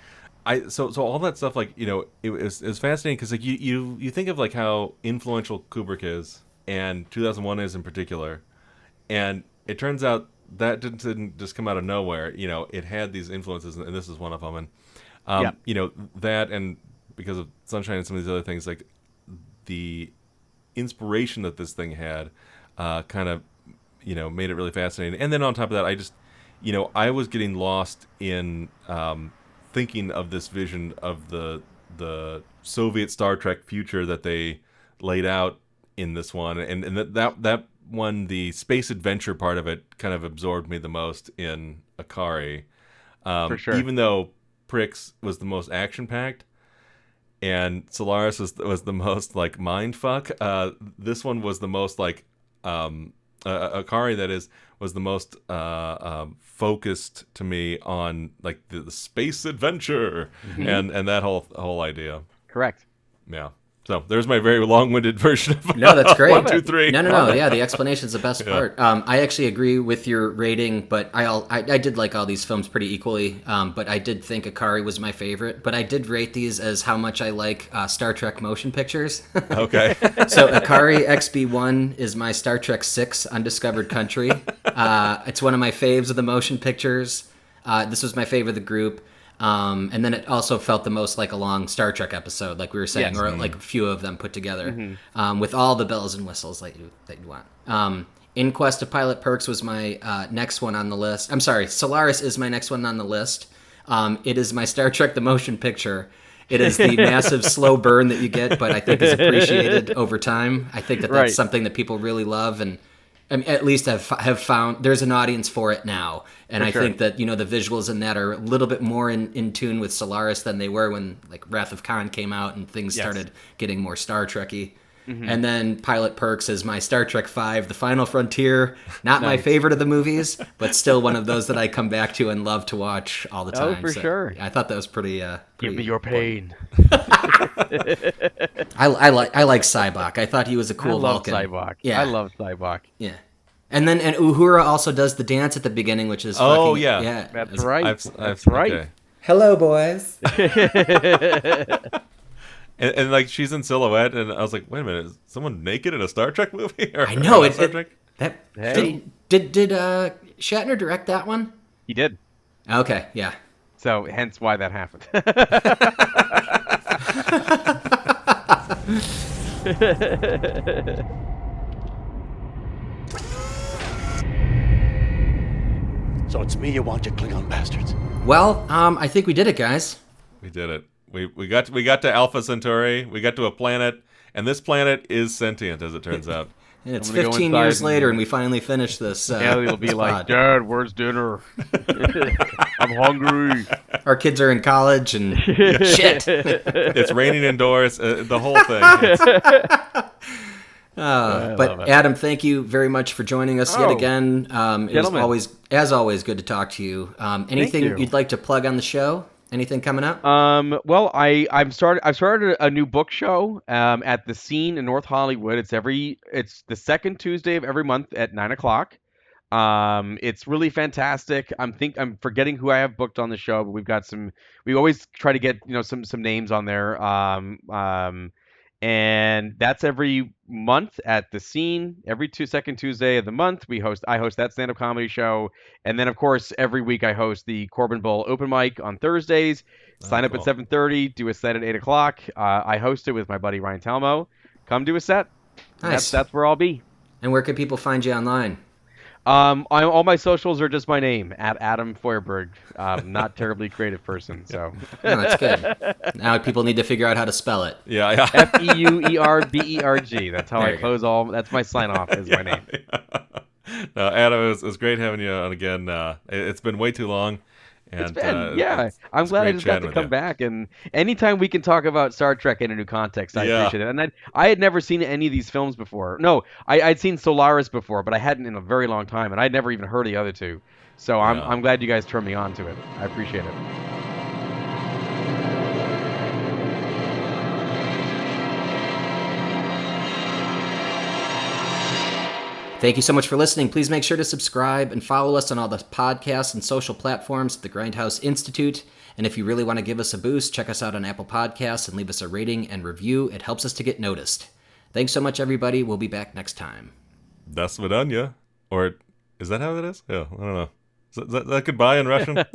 So all that stuff, like, you know, it was fascinating because like you think of like how influential Kubrick is, and 2001 is in particular, and it turns out that didn't just come out of nowhere. You know, it had these influences, and this is one of them. And you know, that, and because of Sunshine and some of these other things, like the inspiration that this thing had, kind of, you know, made it really fascinating. And then on top of that, I just, you know, I was getting lost in thinking of this vision of the Soviet Star Trek future that they laid out in this one, and that one, the space adventure part of it, kind of absorbed me the most in Ikarie. For sure. Even though Pirx was the most action packed, and Solaris was the most like mind fuck, this one was the most like Ikarie, that is, was the most focused to me on like the space adventure, and that whole idea. Correct. Yeah. So there's my very long-winded version of No, that's great. 1, 2, 3. No. Yeah, the explanation's the best part. I actually agree with your rating, but I did like all these films pretty equally. But I did think Ikarie was my favorite. But I did rate these as how much I like Star Trek motion pictures. Okay. So Ikarie XB1 is my Star Trek 6 Undiscovered Country. It's one of my faves of the motion pictures. This was my favorite of the group. And then it also felt the most like a long Star Trek episode, like we were saying, or like a few of them put together, with all the bells and whistles that you want. Inquest of Pilot Pirx was my next one on the list. I'm sorry, Solaris is my next one on the list. It is my Star Trek the motion picture. It is the massive slow burn that you get, but I think is appreciated over time. I think that's something that people really love, and I mean, at least have found there's an audience for it now. And I think that, you know, the visuals in that are a little bit more in tune with Solaris than they were when like Wrath of Khan came out and things started getting more Star Trek-y. And then Pilot Pirx is my Star Trek V, The Final Frontier. Not my favorite of the movies, but still one of those that I come back to and love to watch all the time. Oh, for sure. I thought that was pretty Give me your pain. I like Cybok. I thought he was a cool Vulcan. Cybok. Yeah. I love Cybok. Yeah. And then Uhura also does the dance at the beginning, which is fucking, yeah. That's right. That's right. Okay. Hello, boys. and like she's in silhouette, and I was like, wait a minute, is someone naked in a Star Trek movie? I know it. Star Trek? Did Shatner direct that one? He did. Okay, yeah. So hence why that happened. So it's me you want, you Klingon bastards. Well, I think we did it, guys. We did it. We got to Alpha Centauri. We got to a planet, and this planet is sentient, as it turns out. And it's 15 years later, and we finally finished this. Ellie be like, Dad, where's dinner? I'm hungry. Our kids are in college, and shit. It's raining indoors. The whole thing. But Adam, thank you very much for joining us yet again. It was always good to talk to you. Anything you'd like to plug on the show? Anything coming up? Well, I've started a new book show at the Scene in North Hollywood. It's the second Tuesday of every month at 9:00. It's really fantastic. I'm forgetting who I have booked on the show, but we always try to get, you know, some names on there. And that's every month at the Scene. Every second Tuesday of the month, I host that stand-up comedy show. And then, of course, every week I host the Corbin Bowl open mic on Thursdays. Sign up at 7:30, do a set at 8 o'clock. I host it with my buddy Ryan Talmo. Come do a set. Nice. That's where I'll be. And where can people find you online? All my socials are just my name, at Adam Feuerberg. Not terribly creative person, so. No, that's good. Now people need to figure out how to spell it. Yeah. Feuerberg. That's how I close all. That's my sign off. Is my name. No, Adam, it was great having you on again. It's been way too long. And, I'm glad I just got to come back. And anytime we can talk about Star Trek in a new context, I appreciate it. And I had never seen any of these films before. No, I'd seen Solaris before, but I hadn't in a very long time, and I'd never even heard of the other two. So I'm glad you guys turned me on to it. I appreciate it. Thank you so much for listening. Please make sure to subscribe and follow us on all the podcasts and social platforms at the Grindhouse Institute. And if you really want to give us a boost, check us out on Apple Podcasts and leave us a rating and review. It helps us to get noticed. Thanks so much, everybody. We'll be back next time. Das Vidanya. Or is that how it is? Yeah, I don't know. Is that goodbye in Russian?